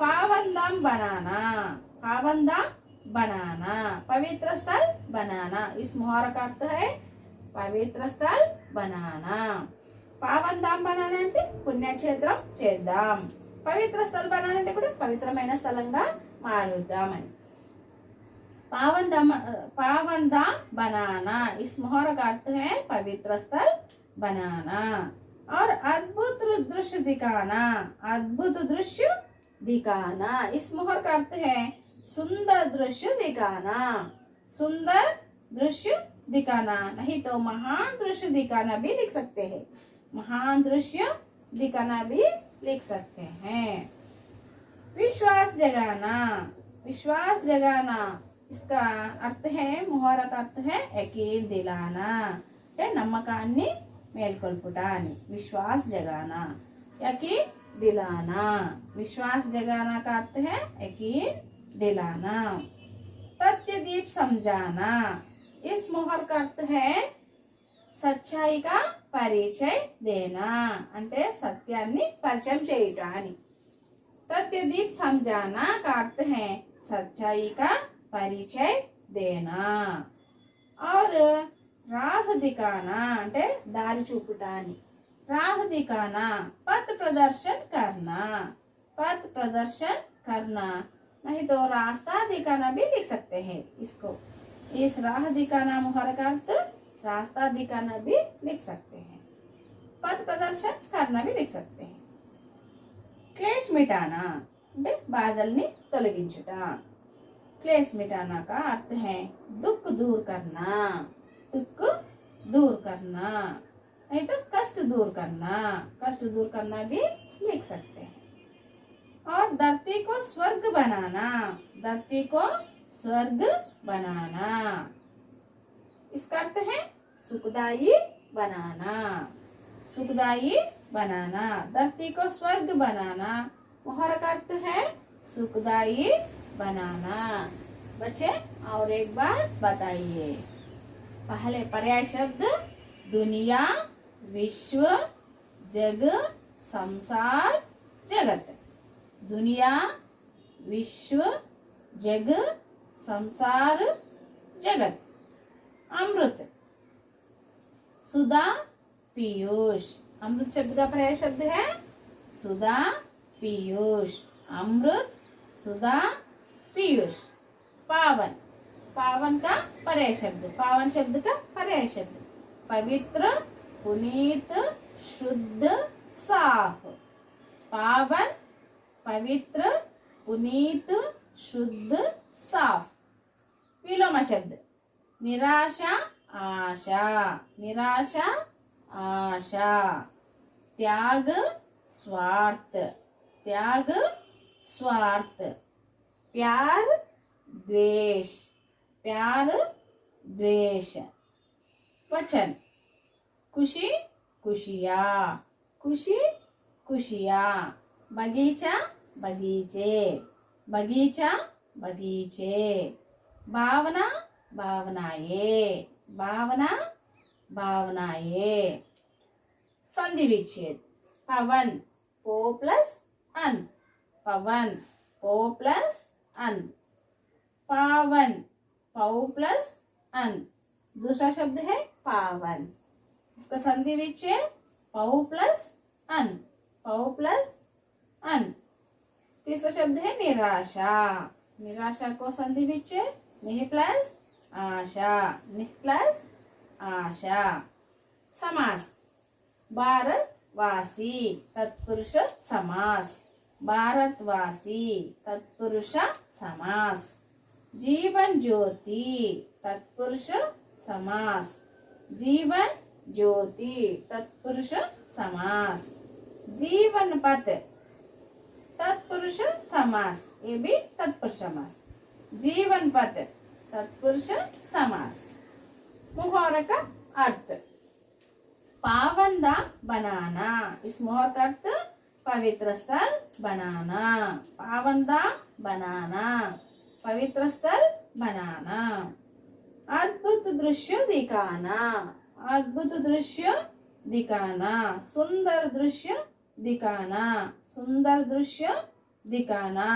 पावनधाम बनाना, पावनधाम बनाना, पवित्र स्थल बनाना। इस मुहावरे का अर्थ है पवित्र स्थल बनाना। పావందాం బనానా అంటే పుణ్యక్షేత్రం చేద్దాం, పవిత్ర స్థలం బనానా అంటే కూడా పవిత్రమైన స్థలంగా మారుద్దామని। पावनधाम बनाना, इस मुहावरे का अर्थ है पवित्र स्थल बनाना। और अद्भुत दृश्य दिखाना, अद्भुत दृश्य दिखाना, इस मुहावरे का अर्थ है सुंदर दृश्य दिखाना। सुंदर दृश्य दिखाना, नहीं तो महान दृश्य दिखाना भी लिख सकते हैं। महान दृश्य दिखाना भी लिख सकते हैं। विश्वास जगाना, विश्वास जगाना, इसका अर्थ है मुहावरा का अर्थ है यकीन दिलाना, नम्मकान्नि मेल्कोल्पुटा అని। विश्वास जगाना, यकीन दिलाना। विश्वास जगाना का अर्थ है यकीन दिलाना। तथ्य दीप समझाना, इस मुहावरे का अर्थ है సచ్చాయి का పరిచయ देना, అంటే సత్యాన్ని పరిచయం చేయుట అని। तथ्यदीप समझाना का अर्थ है सच्चाई का परिचय देना। और राह दिखाना అంటే దారి చూపుట అని। राह दिखाना, पथ प्रदर्शन करना, पथ प्रदर्शन करना, नहीं तो रास्ता दिखाना भी लिख सकते हैं इसको। इस राह दिखाना मुहावरे का अर्थ रास्ता दिखाना भी लिख सकते हैं, पथ प्रदर्शन करना भी लिख सकते हैं। क्लेश मिटाना అంటే బాధల్ని తొలగించుట। क्लेश मिटाना का अर्थ है दुख दूर करना, दुख दूर करना, नहीं तो कष्ट दूर करना, कष्ट दूर करना भी लिख सकते हैं। और धरती को स्वर्ग बनाना, धरती को स्वर्ग बनाना, इसका अर्थ है सुखदायी बनाना, सुखदायी बनाना। धरती को स्वर्ग बनाना मुहावरे का अर्थ है सुखदायी बनाना। बच्चे और एक बार बताइए। पहले पर्याय शब्द दुनिया, विश्व, जग, संसार, जगत। दुनिया, विश्व, जग, संसार, जगत। अमृत, सुधा, पीयूष। अमृत शब्द का पर्याय शब्द है सुधा, पीयूष। अमृत, सुधा, पीयूष। पावन, पावन का पर्याय शब्द, पावन शब्द का पर्याय शब्द पवित्र, पुनीत, शुद्ध, साफ। पावन, पवित्र, पुनीत, शुद्ध, साफ। विलोम शब्द निराशा, आशा, निराशा, आशा। त्याग, स्वार्थ, त्याग, स्वार्थ। प्यार, द्वेष, प्यार, द्वेष। वचन खुशी, खुशियाँ, खुशी, खुशियाँ। बगीचा, बगीचे, बगीचा, बगीचे। भावना, भावनाएं, भावना, भावनाएं। संधि विच्छेद पवन, पो प्लस अन, पवन, पो प्लस अन। पावन, पौ प्लस अन। दूसरा शब्द है पावन, इसका संधि विच्छेद पौ प्लस अन, पौ प्लस अन। तीसरा शब्द है निराशा, निराशा को संधि विच्छेद निह प्लस आशा, निह प्लस आशा। समास भारतवासी तत्पुरुष समास, भारतवासी तत्पुरुष समास। जीवन ज्योति तत्पुरुष समास, जीवन ज्योति तत्पुरुष समास। जीवन पथ तत्पुरुष समास, ये भी तत्पुरुष समास। जीवन पथ तत्पुरुष समास। मुहावरे का अर्थ पावंदा बनाना, इस मुहावरे का अर्थ पवित्र स्थल बनाना, पावंदा बनाना, पवित्र स्थल बनाना। अद्भुत दृश्य दिखाना, अद्भुत दृश्य दिखाना, सुंदर दृश्य दिखाना, सुंदर दृश्य दिखाना।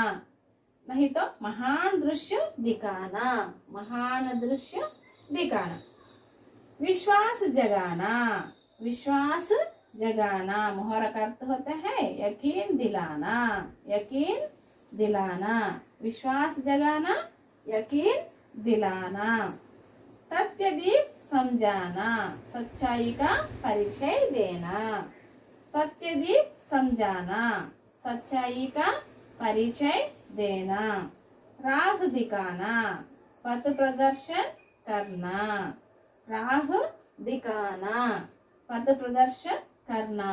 नहीं तो महान दृश्य दिखाना, महान दृश्य दिखाना। विश्वास जगाना, विश्वास जगाना। मुहावरा का अर्थ होता है यकीन दिलाना, यकीन दिलाना। विश्वास जगाना, यकीन दिलाना। तथ्यदीप समझाना, सच्चाई का परिचय देना। तथ्यदीप समझाना, सच्चाई का परिचय देना। राह दिखाना, पथ प्रदर्शन करना, राह दिखाना, पथ प्रदर्शन करना।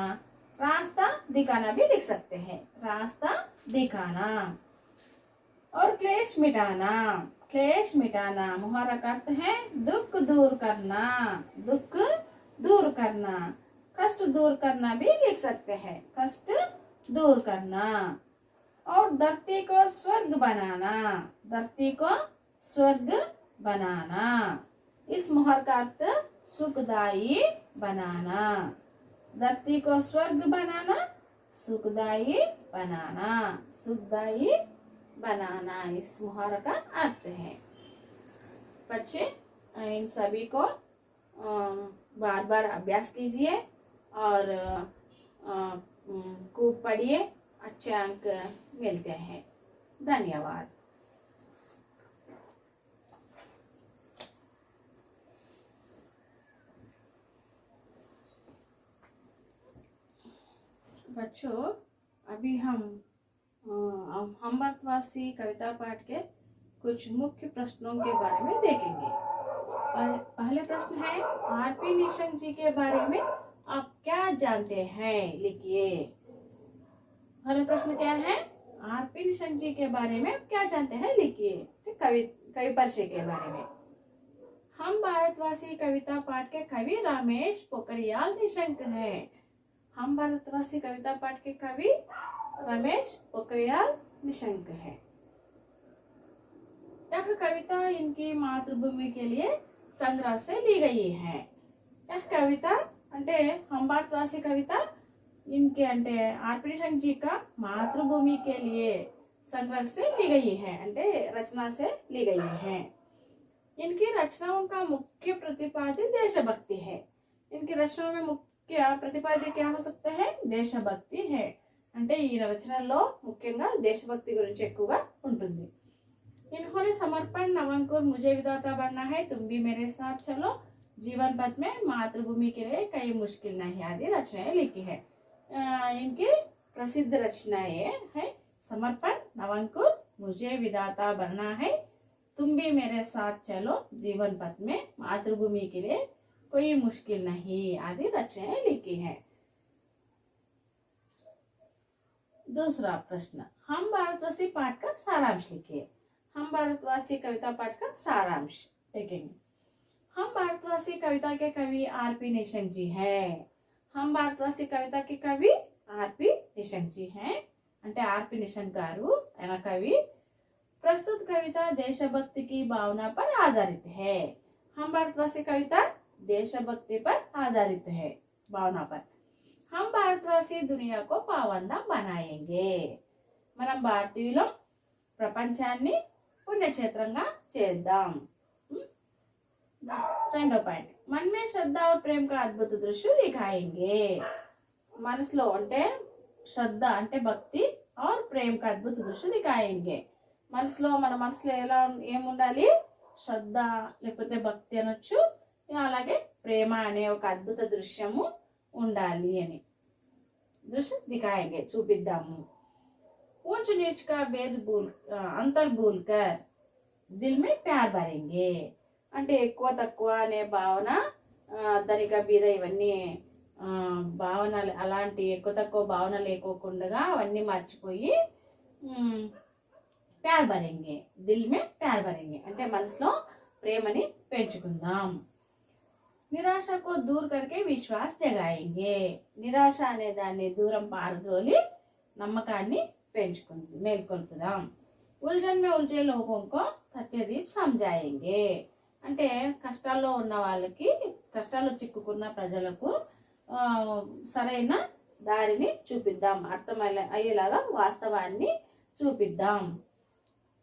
रास्ता दिखाना भी लिख सकते हैं, रास्ता दिखाना। और क्लेश मिटाना, क्लेश मिटाना। मुहावरा का अर्थ है दुख दूर करना, दुख दूर करना। कष्ट दूर करना भी लिख सकते हैं, कष्ट दूर करना। और धरती को स्वर्ग बनाना, धरती को स्वर्ग बनाना। इस मुहावरे का अर्थ सुखदाई बनाना, धरती को स्वर्ग बनाना, सुखदाई बनाना, सुखदाई बनाना। इस मुहावरे का अर्थ है। बच्चे इन सभी को बार बार अभ्यास कीजिए और खूब पढ़िए, अच्छे अंक मिलते हैं। धन्यवाद। बच्चों अभी हम भारतवासी कविता पाठ के कुछ मुख्य प्रश्नों के बारे में देखेंगे। पहले प्रश्न है आरपी निशंक जी के बारे में आप क्या जानते हैं, लिखिए। पहला प्रश्न क्या है, आरपी निशंक जी के बारे में क्या जानते हैं, लिखिए। कवि परिचय के बारे में। हम भारतवासी कविता पाठ के कवि रमेश पोखरियाल निशंक हैं। हम भारतवासी कविता पाठ के कवि रमेश पोखरियाल निशंक है। यह कविता इनकी मातृभूमि के लिए संग्रह से ली गई है। यह कविता అంటే हम भारतवासी कविता इनके అంటే आरपी निशंक जी का मातृभूमि के लिए संग्रह से ली गई है, అంటే रचना से ली गई है। इनकी रचनाओं का मुख्य प्रतिपाद्य देशभक्ति है। इनकी रचनाओं में मुख्य प्रतिपाद्य क्या हो सकता है, देशभक्ति है। అంటే ఈ రచనలో ముఖ్యంగా దేశభక్తి గురించి ఎక్కువగా ఉంటుంది। इन्होंने समर्पण, नवंकुर, मुझे विधाता बनना है, तुम भी मेरे साथ चलो, जीवन पथ में मातृभूमि के लिए कई मुश्किल नहीं आदि रचनाएं लिखी है। इनकी प्रसिद्ध रचनाएं है समर्पण, नवंकुर, मुझे विधाता बनना है, तुम भी मेरे साथ चलो, जीवन पथ में, मातृभूमि के लिए कोई मुश्किल नहीं आदि रचनाएं लिखी है। दूसरा प्रश्न, हम भारतवासी पाठ का सारांश लिखिए। हम भारतवासी कविता पाठ का सारांश लिखेंगे। हम भारतवासी कविता के कवि आरपी निशंक जी हैं। हम भारतवासी कविता के कवि आरपी निशंक जी हैं అంటే ఆర్పి నిశంక్ గారు ఆయన కవి। प्रस्तुत कविता देशभक्ति की भावना पर आधारित है। हम भारतवासी कविता देशभक्ति पर आधारित है, भावना पर। हम भारतवासी दुनिया को पावंदा बनाएंगे। మనం భారతీయులం ప్రపంచాన్ని పుణ్యక్షేత్రంగా చేద్దాం। రెండో పాయింట్, मन में श्रद्धा और प्रेम का अद्भुत दृश्य दिखाएंगे। మనసులో అంటే శ్రద్ధ అంటే భక్తి और प्रेम का अद्भुत दृश्य दिखाएंगे। మనసులో మన మనసులో ఎలా ఏముండాలి, శ్రద్ధ లేకపోతే భక్తి అనొచ్చు, అలాగే ప్రేమ అనే ఒక అద్భుత దృశ్యము ఉండాలి అని। దృశ్య దిఖాయేంగే చూపిద్దాము। ऊंच नीच का भेद भूल अंतर भूल कर दिल में प्यार भरेंगे। అంటే ఎక్కువ తక్కువ అనే భావన, ధనిక బీద ఇవన్నీ భావనలు, అలాంటి ఎక్కువ తక్కువ భావన లేకోకుండా అవన్నీ మర్చిపోయి ప్యార్ భరేంగే, దిల్ మే ప్యార్ భరేంగే అంటే మనసులో ప్రేమని పెంచుకుందాం। నిరాశ को दूर करके विश्वास जगाएंगे। నిరాశ అనే దాన్ని దూరం పారద్రోలి నమ్మకాన్ని మేల్కొల్పుదాం। उलझन में उलझे लोगों को सत्यदीप समझाएंगे అంటే కష్టాల్లో ఉన్న వాళ్ళకి, కష్టాల్లో చిక్కుకున్న ప్రజలకు సరైన దారిని చూపిద్దాం, అయ్యేలాగా వాస్తవాన్ని చూపిద్దాం।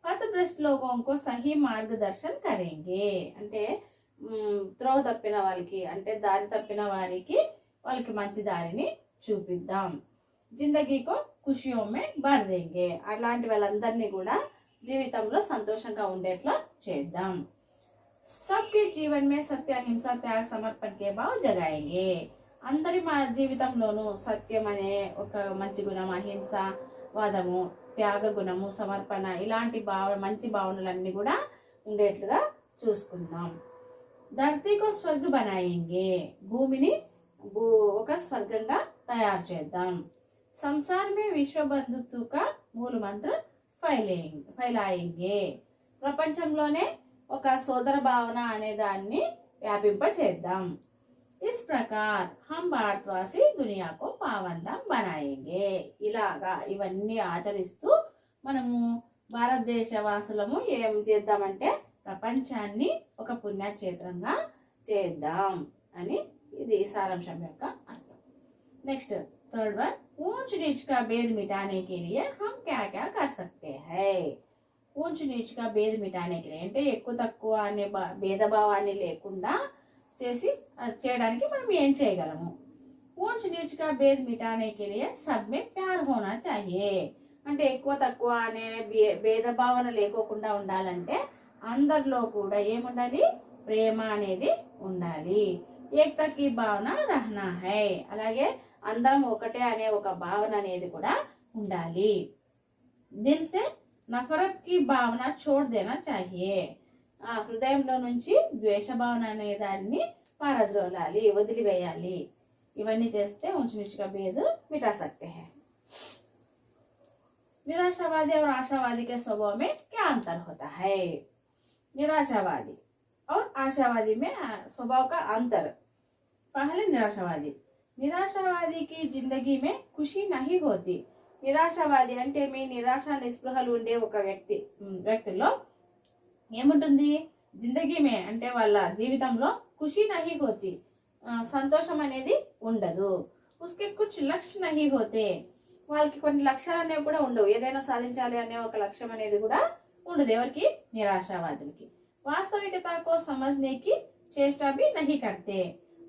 पथभ्रष्ट लोगों को सही మార్గదర్శన్ करेंगे అంటే త్రోవ తప్పిన వాళ్ళకి, అంటే దారి తప్పిన వారికి వాళ్ళకి మంచి దారిని చూపిద్దాం। జిందగీకో ఖుషియో మే భర్ దేంగే అలాంటి వాళ్ళందరినీ కూడా జీవితంలో సంతోషంగా ఉండేట్లా చేద్దాం। सबके जीवन में सत्य, अहिंसा, त्याग, समर्पण के भाव जगाएंगे। అందరి మా జీవితంలోనూ సత్యం అనే ఒక మంచి గుణం, అహింస వాదము, త్యాగ గుణము, సమర్పణ ఇలాంటి మంచి భావనలన్నీ కూడా ఉండేట్లుగా చూసుకుందాం। ధర్తీ కో స్వర్గ బనాయేంగే భూమిని ఒక స్వర్గంగా తయారు చేద్దాం। సంసార్ మే విశ్వ బంధుత్వ కా మూల మంత్ర ఫైలాయేంగే ప్రపంచంలోనే ఒక సోదర భావన అనే దాన్ని వ్యాపింప చేద్దాం। इस प्रकार हम भारतवासी दुनिया को पावंदा बनाएंगे। ఇలాగా ఇవన్నీ ఆచరిస్తూ మనము భారతదేశ వాసులము ఏం చేద్దామంటే ప్రపంచాన్ని ఒక పుణ్యక్షేత్రంగా చేద్దాం అని ఇది సారాంశం యొక్క అర్థం। నెక్స్ట్ థర్డ్ వన్, ऊंच नीच का भेद मिटाने के लिए हम क्या क्या कर सकते हैं। ऊंच नीच का भेद मिटाने के लिए అంటే ఎక్కువ తక్కువ అనే భేదభావాన్ని లేకుండా చేయడానికి మనం ఏం చేయగలము। ऊंच नीच का भेद मिटाने के लिए सब में प्यार होना चाहिए అంటే ఎక్కువ తక్కువ అనే భేదభావన లేకోకుండా ఉండాలంటే అందరిలో కూడా ఏముండాలి, ప్రేమ అనేది ఉండాలి। ఏకతా की భావన रहना है అలాగే అందరం ఒకటే అనే ఒక భావన అనేది కూడా ఉండాలి। दिल से नफरत की भावना छोड़ देना चाहिए హృదయంలో నుంచి ద్వేష భావన అనే దాన్ని పారద్రోలాలి, వదిలివేయాలి। ఇవన్నీ చేస్తే ऊंच नीच का भेद मिटा सकते हैं। निराशावादी और आशावादी के स्वभाव में क्या अंतर होता है। निराशावादी और आशावादी में स्वभाव का अंतर। पहले निराशावादी, निराशावादी की जिंदगी में खुशी नहीं होती। నిరాశావాది అంటే మీ నిరాశ నిస్పృహలు ఉండే ఒక వ్యక్తిలో ఏముంటుంది, జిందగీ మే అంటే వాళ్ళ జీవితంలో ఖుషి నహీ హోతి సంతోషం అనేది ఉండదు। ఉస్కే కుచ్ లక్ష్య నహీ హోతే వాళ్ళకి కొన్ని లక్ష్యాలు అనేవి కూడా ఉండవు, ఏదైనా సాధించాలి అనే ఒక లక్ష్యం అనేది కూడా ఉండదు ఎవరికి, నిరాశావాదులకి। వాస్తవికతకు సమజ్నేకి చేష్ట భీ నహీ కర్తే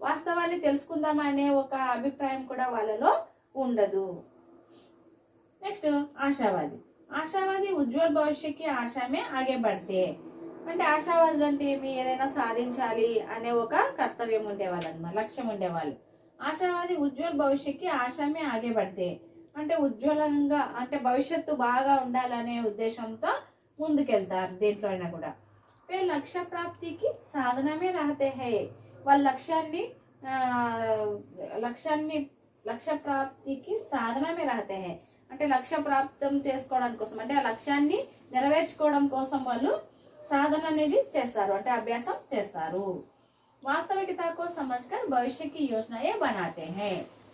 వాస్తవాన్ని తెలుసుకుందాం అనే ఒక అభిప్రాయం కూడా వాళ్ళలో ఉండదు। నెక్స్ట్ ఆశావాది, आशावादी उज्जवल भविष्य की आशा में आगे बढ़ते అంటే ఆశావాదులు అంటే ఏమి, ఏదైనా సాధించాలి అనే ఒక కర్తవ్యం ఉండేవాళ్ళు అనమాట, లక్ష్యం ఉండేవాళ్ళు. ఆశావాది ఉజ్వల భవిష్యత్కి ఆశామే ఆగే పడితే, అంటే ఉజ్వలంగా అంటే భవిష్యత్తు బాగా ఉండాలనే ఉద్దేశంతో ముందుకెళ్తారు దేంట్లో అయినా కూడా. లక్ష్య ప్రాప్తికి సాధనమే రహతే హై, వాళ్ళ లక్ష్య ప్రాప్తికి సాధనమే రహతే హై, అంటే లక్ష్య ప్రాప్తం చేసుకోవడానికి కోసం, అంటే ఆ లక్ష్యాన్ని నెరవేర్చుకోవడం కోసం వాళ్ళు సాధన అనేది చేస్తారు, అంటే అభ్యాసం చేస్తారు. వాస్తవికతకు సమజ్కర్ భవిష్యకి యోజనయే బనాతే హై,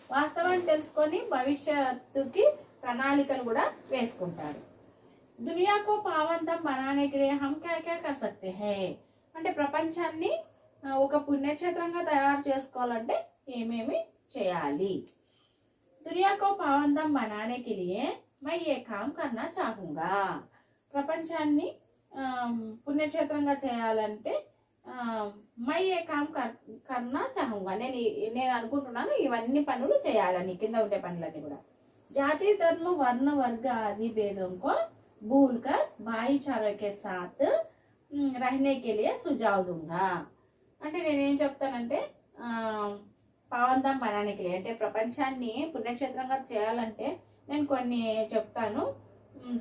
వాస్తవాన్ని తెలుసుకొని భవిష్యత్తుకి ప్రణాళికలు కూడా వేసుకుంటారు. దునియాకు పావంతం బనానే కే లియే హమ్ క్యా క్యా కర్ సక్తే హై, అంటే ప్రపంచాన్ని ఒక పుణ్యక్షేత్రంగా తయారు చేసుకోవాలంటే ఏమేమి చేయాలి. దునియాకు పావంతం బనానే కే లియే మై ఏ కామ్ కర్నా చాహూంగా, ప్రపంచాన్ని పుణ్యక్షేత్రంగా చేయాలంటే మై ఏ కామ్ కర్నా చాహూంగా, నేను అనుకుంటున్నాను ఇవన్నీ పనులు చేయాలని, కింద ఉండే పనులన్నీ కూడా. జాతి ధర్మ వర్ణ వర్గ ఆది భేదం కో భూల్ కర్ భాయిచారా కే సాత్ రహనే కే లియే సుజావ్ దూంగా, అంటే నేనేం చెప్తానంటే పావంతం బనానే కే లియే, అంటే ప్రపంచాన్ని పుణ్యక్షేత్రంగా చేయాలంటే నేను కొన్ని చెప్తాను,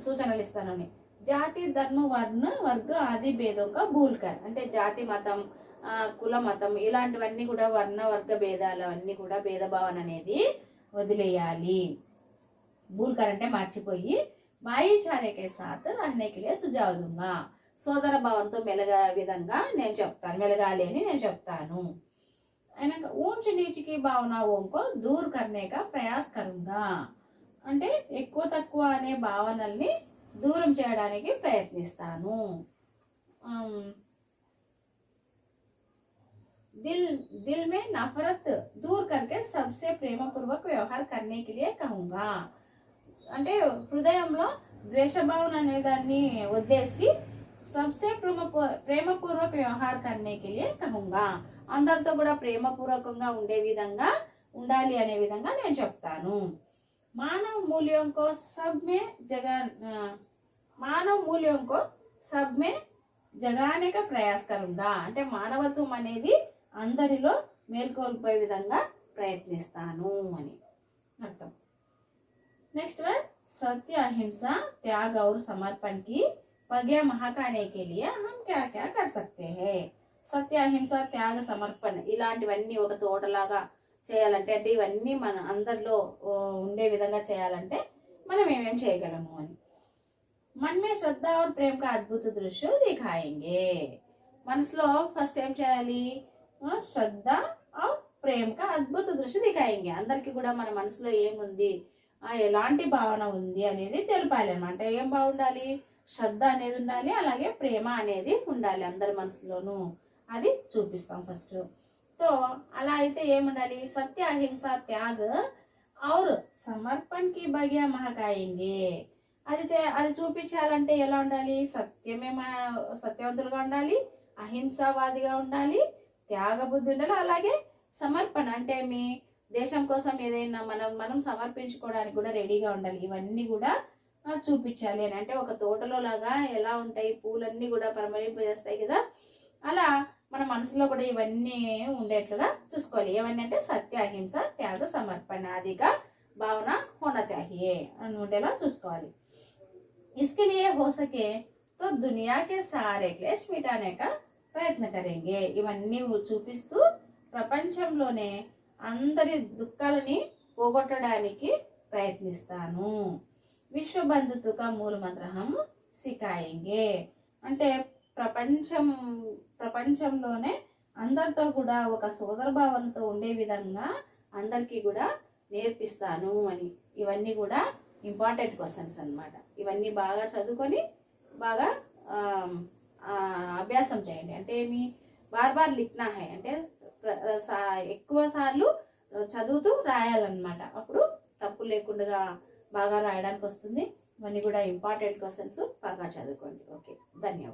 సూచనలు ఇస్తానని. జాతి ధర్మ వర్ణ వర్గ ఆది భేదంగా భూల్కర్, అంటే జాతి మతం కుల మతం ఇలాంటివన్నీ కూడా వర్ణ వర్గ భేదాలు అన్నీ కూడా భేదభావన అనేది వదిలేయాలి. భూల్కర్ అంటే మర్చిపోయి భాయిచారాకే సాత్ రహనేకే లియే సుజావ్ దూంగా, సోదర భావంతో మెలగాలి అని నేను చెప్తాను. అయినాక ఊంచ్ నీచ్కి భావనోంకో దూర్ కర్నేకా ప్రయాస్ కరుంగా, అంటే ఎక్కువ తక్కువ అనే భావనల్ని దూరం చేయడానికి ప్రయత్నిస్తాను. दिल में नफरत दूर करके सबसे प्रेमपूर्वक व्यवहार करने के लिए कहूँगा, అంటే హృదయంలో ద్వేషభావన అనే దాన్ని వదిలేసి సబ్సే ప్రేమపూర్వక వ్యవహార్ కర్నే కే లియే कहूँगा, అందరితో కూడా ప్రేమపూర్వకంగా ఉండే విధంగా ఉండాలి అనే విధంగా నేను చెప్తాను. మానవ మూల్యం కో సబ్ మే జగానే కా ప్రయాస్ కరుంగా, అంటే మానవత్వం అనేది అందరిలో మేల్కొల్పోయే విధంగా ప్రయత్నిస్తాను అని అర్థం. నెక్స్ట్ వన్ సత్య అహింస త్యాగ और समर्पण की पगे महकाने के लिए हम क्या क्या कर सकते हैं. సత్య అహింస త్యాగ సమర్పణ ఇలాంటివన్నీ ఒక తోటలాగా చేయాలంటే, అంటే ఇవన్నీ మన అందరిలో ఉండే విధంగా చేయాలంటే మనం ఏమేం చేయగలము అని. मन में श्रद्धा और प्रेम का अद्भुत दृश्य दिखाएंगे, మనసులో ఫస్ట్ ఏం చేయాలి, శ్రద్ధ और ప్రేమ का అద్భుత దృశ్య దిఖాయింగే, అందరికీ కూడా మన మనసులో ఏముంది, ఎలాంటి భావన ఉంది అనేది తెలిపాలి అన్నమాట. ఏం బాగుండాలి, శ్రద్ధ అనేది ఉండాలి, అలాగే ప్రేమ అనేది ఉండాలి అందరి మనసులోనూ, అది చూపిస్తాం ఫస్ట్. తో అలా అయితే ఏముండాలి, సత్య అహింస త్యాగ और समर्पण की बगिया महकाएंगे, అది చూపించాలంటే ఎలా ఉండాలి, సత్యవంతులుగా ఉండాలి, అహింసావాదిగా ఉండాలి, త్యాగ బుద్ధి ఉండాలి, అలాగే సమర్పణ అంటే మీ దేశం కోసం ఏదైనా మనం సమర్పించుకోవడానికి కూడా రెడీగా ఉండాలి. ఇవన్నీ కూడా చూపించాలి అని, అంటే ఒక తోటలో లాగా ఎలా ఉంటాయి పూలన్నీ కూడా పరిమళింపజేస్తాయి కదా, అలా మన మనసులో కూడా ఇవన్నీ ఉండేట్లుగా చూసుకోవాలి. ఏమని అంటే సత్య అహింస త్యాగ సమర్పణ ఆదిగా భావన హోనా చాహియే అని ఉండేలా చూసుకోవాలి. इसके लिए हो सके तो दुनिया के सारे क्लेश मिटाने का ప్రయత్న కరేంగే, ఇవన్నీ చూపిస్తూ ప్రపంచంలోనే అందరి దుఃఖాలని పోగొట్టడానికి ప్రయత్నిస్తాను. విశ్వబంధుత్వ మూల మంత్రం సికాయింగే, అంటే ప్రపంచంలోనే అందరితో కూడా ఒక సోదర భావనతో ఉండే విధంగా అందరికీ కూడా నేర్పిస్తాను అని. ఇవన్నీ కూడా ఇంపార్టెంట్ క్వశ్చన్స్ అన్నమాట. ఇవన్నీ బాగా చదువుకొని బాగా అభ్యాసం చేయండి. అంటే ఏమి బార్ లిఖనా హై, అంటే ఎక్కువ సార్లు చదువుతూ రాయాలన్నమాట. అప్పుడు తప్పు లేకుండా బాగా రాయడానికి వస్తుంది. ఇవన్నీ కూడా ఇంపార్టెంట్ క్వశ్చన్స్ బాగా చదువుకోండి. ఓకే, ధన్యవాదాలు.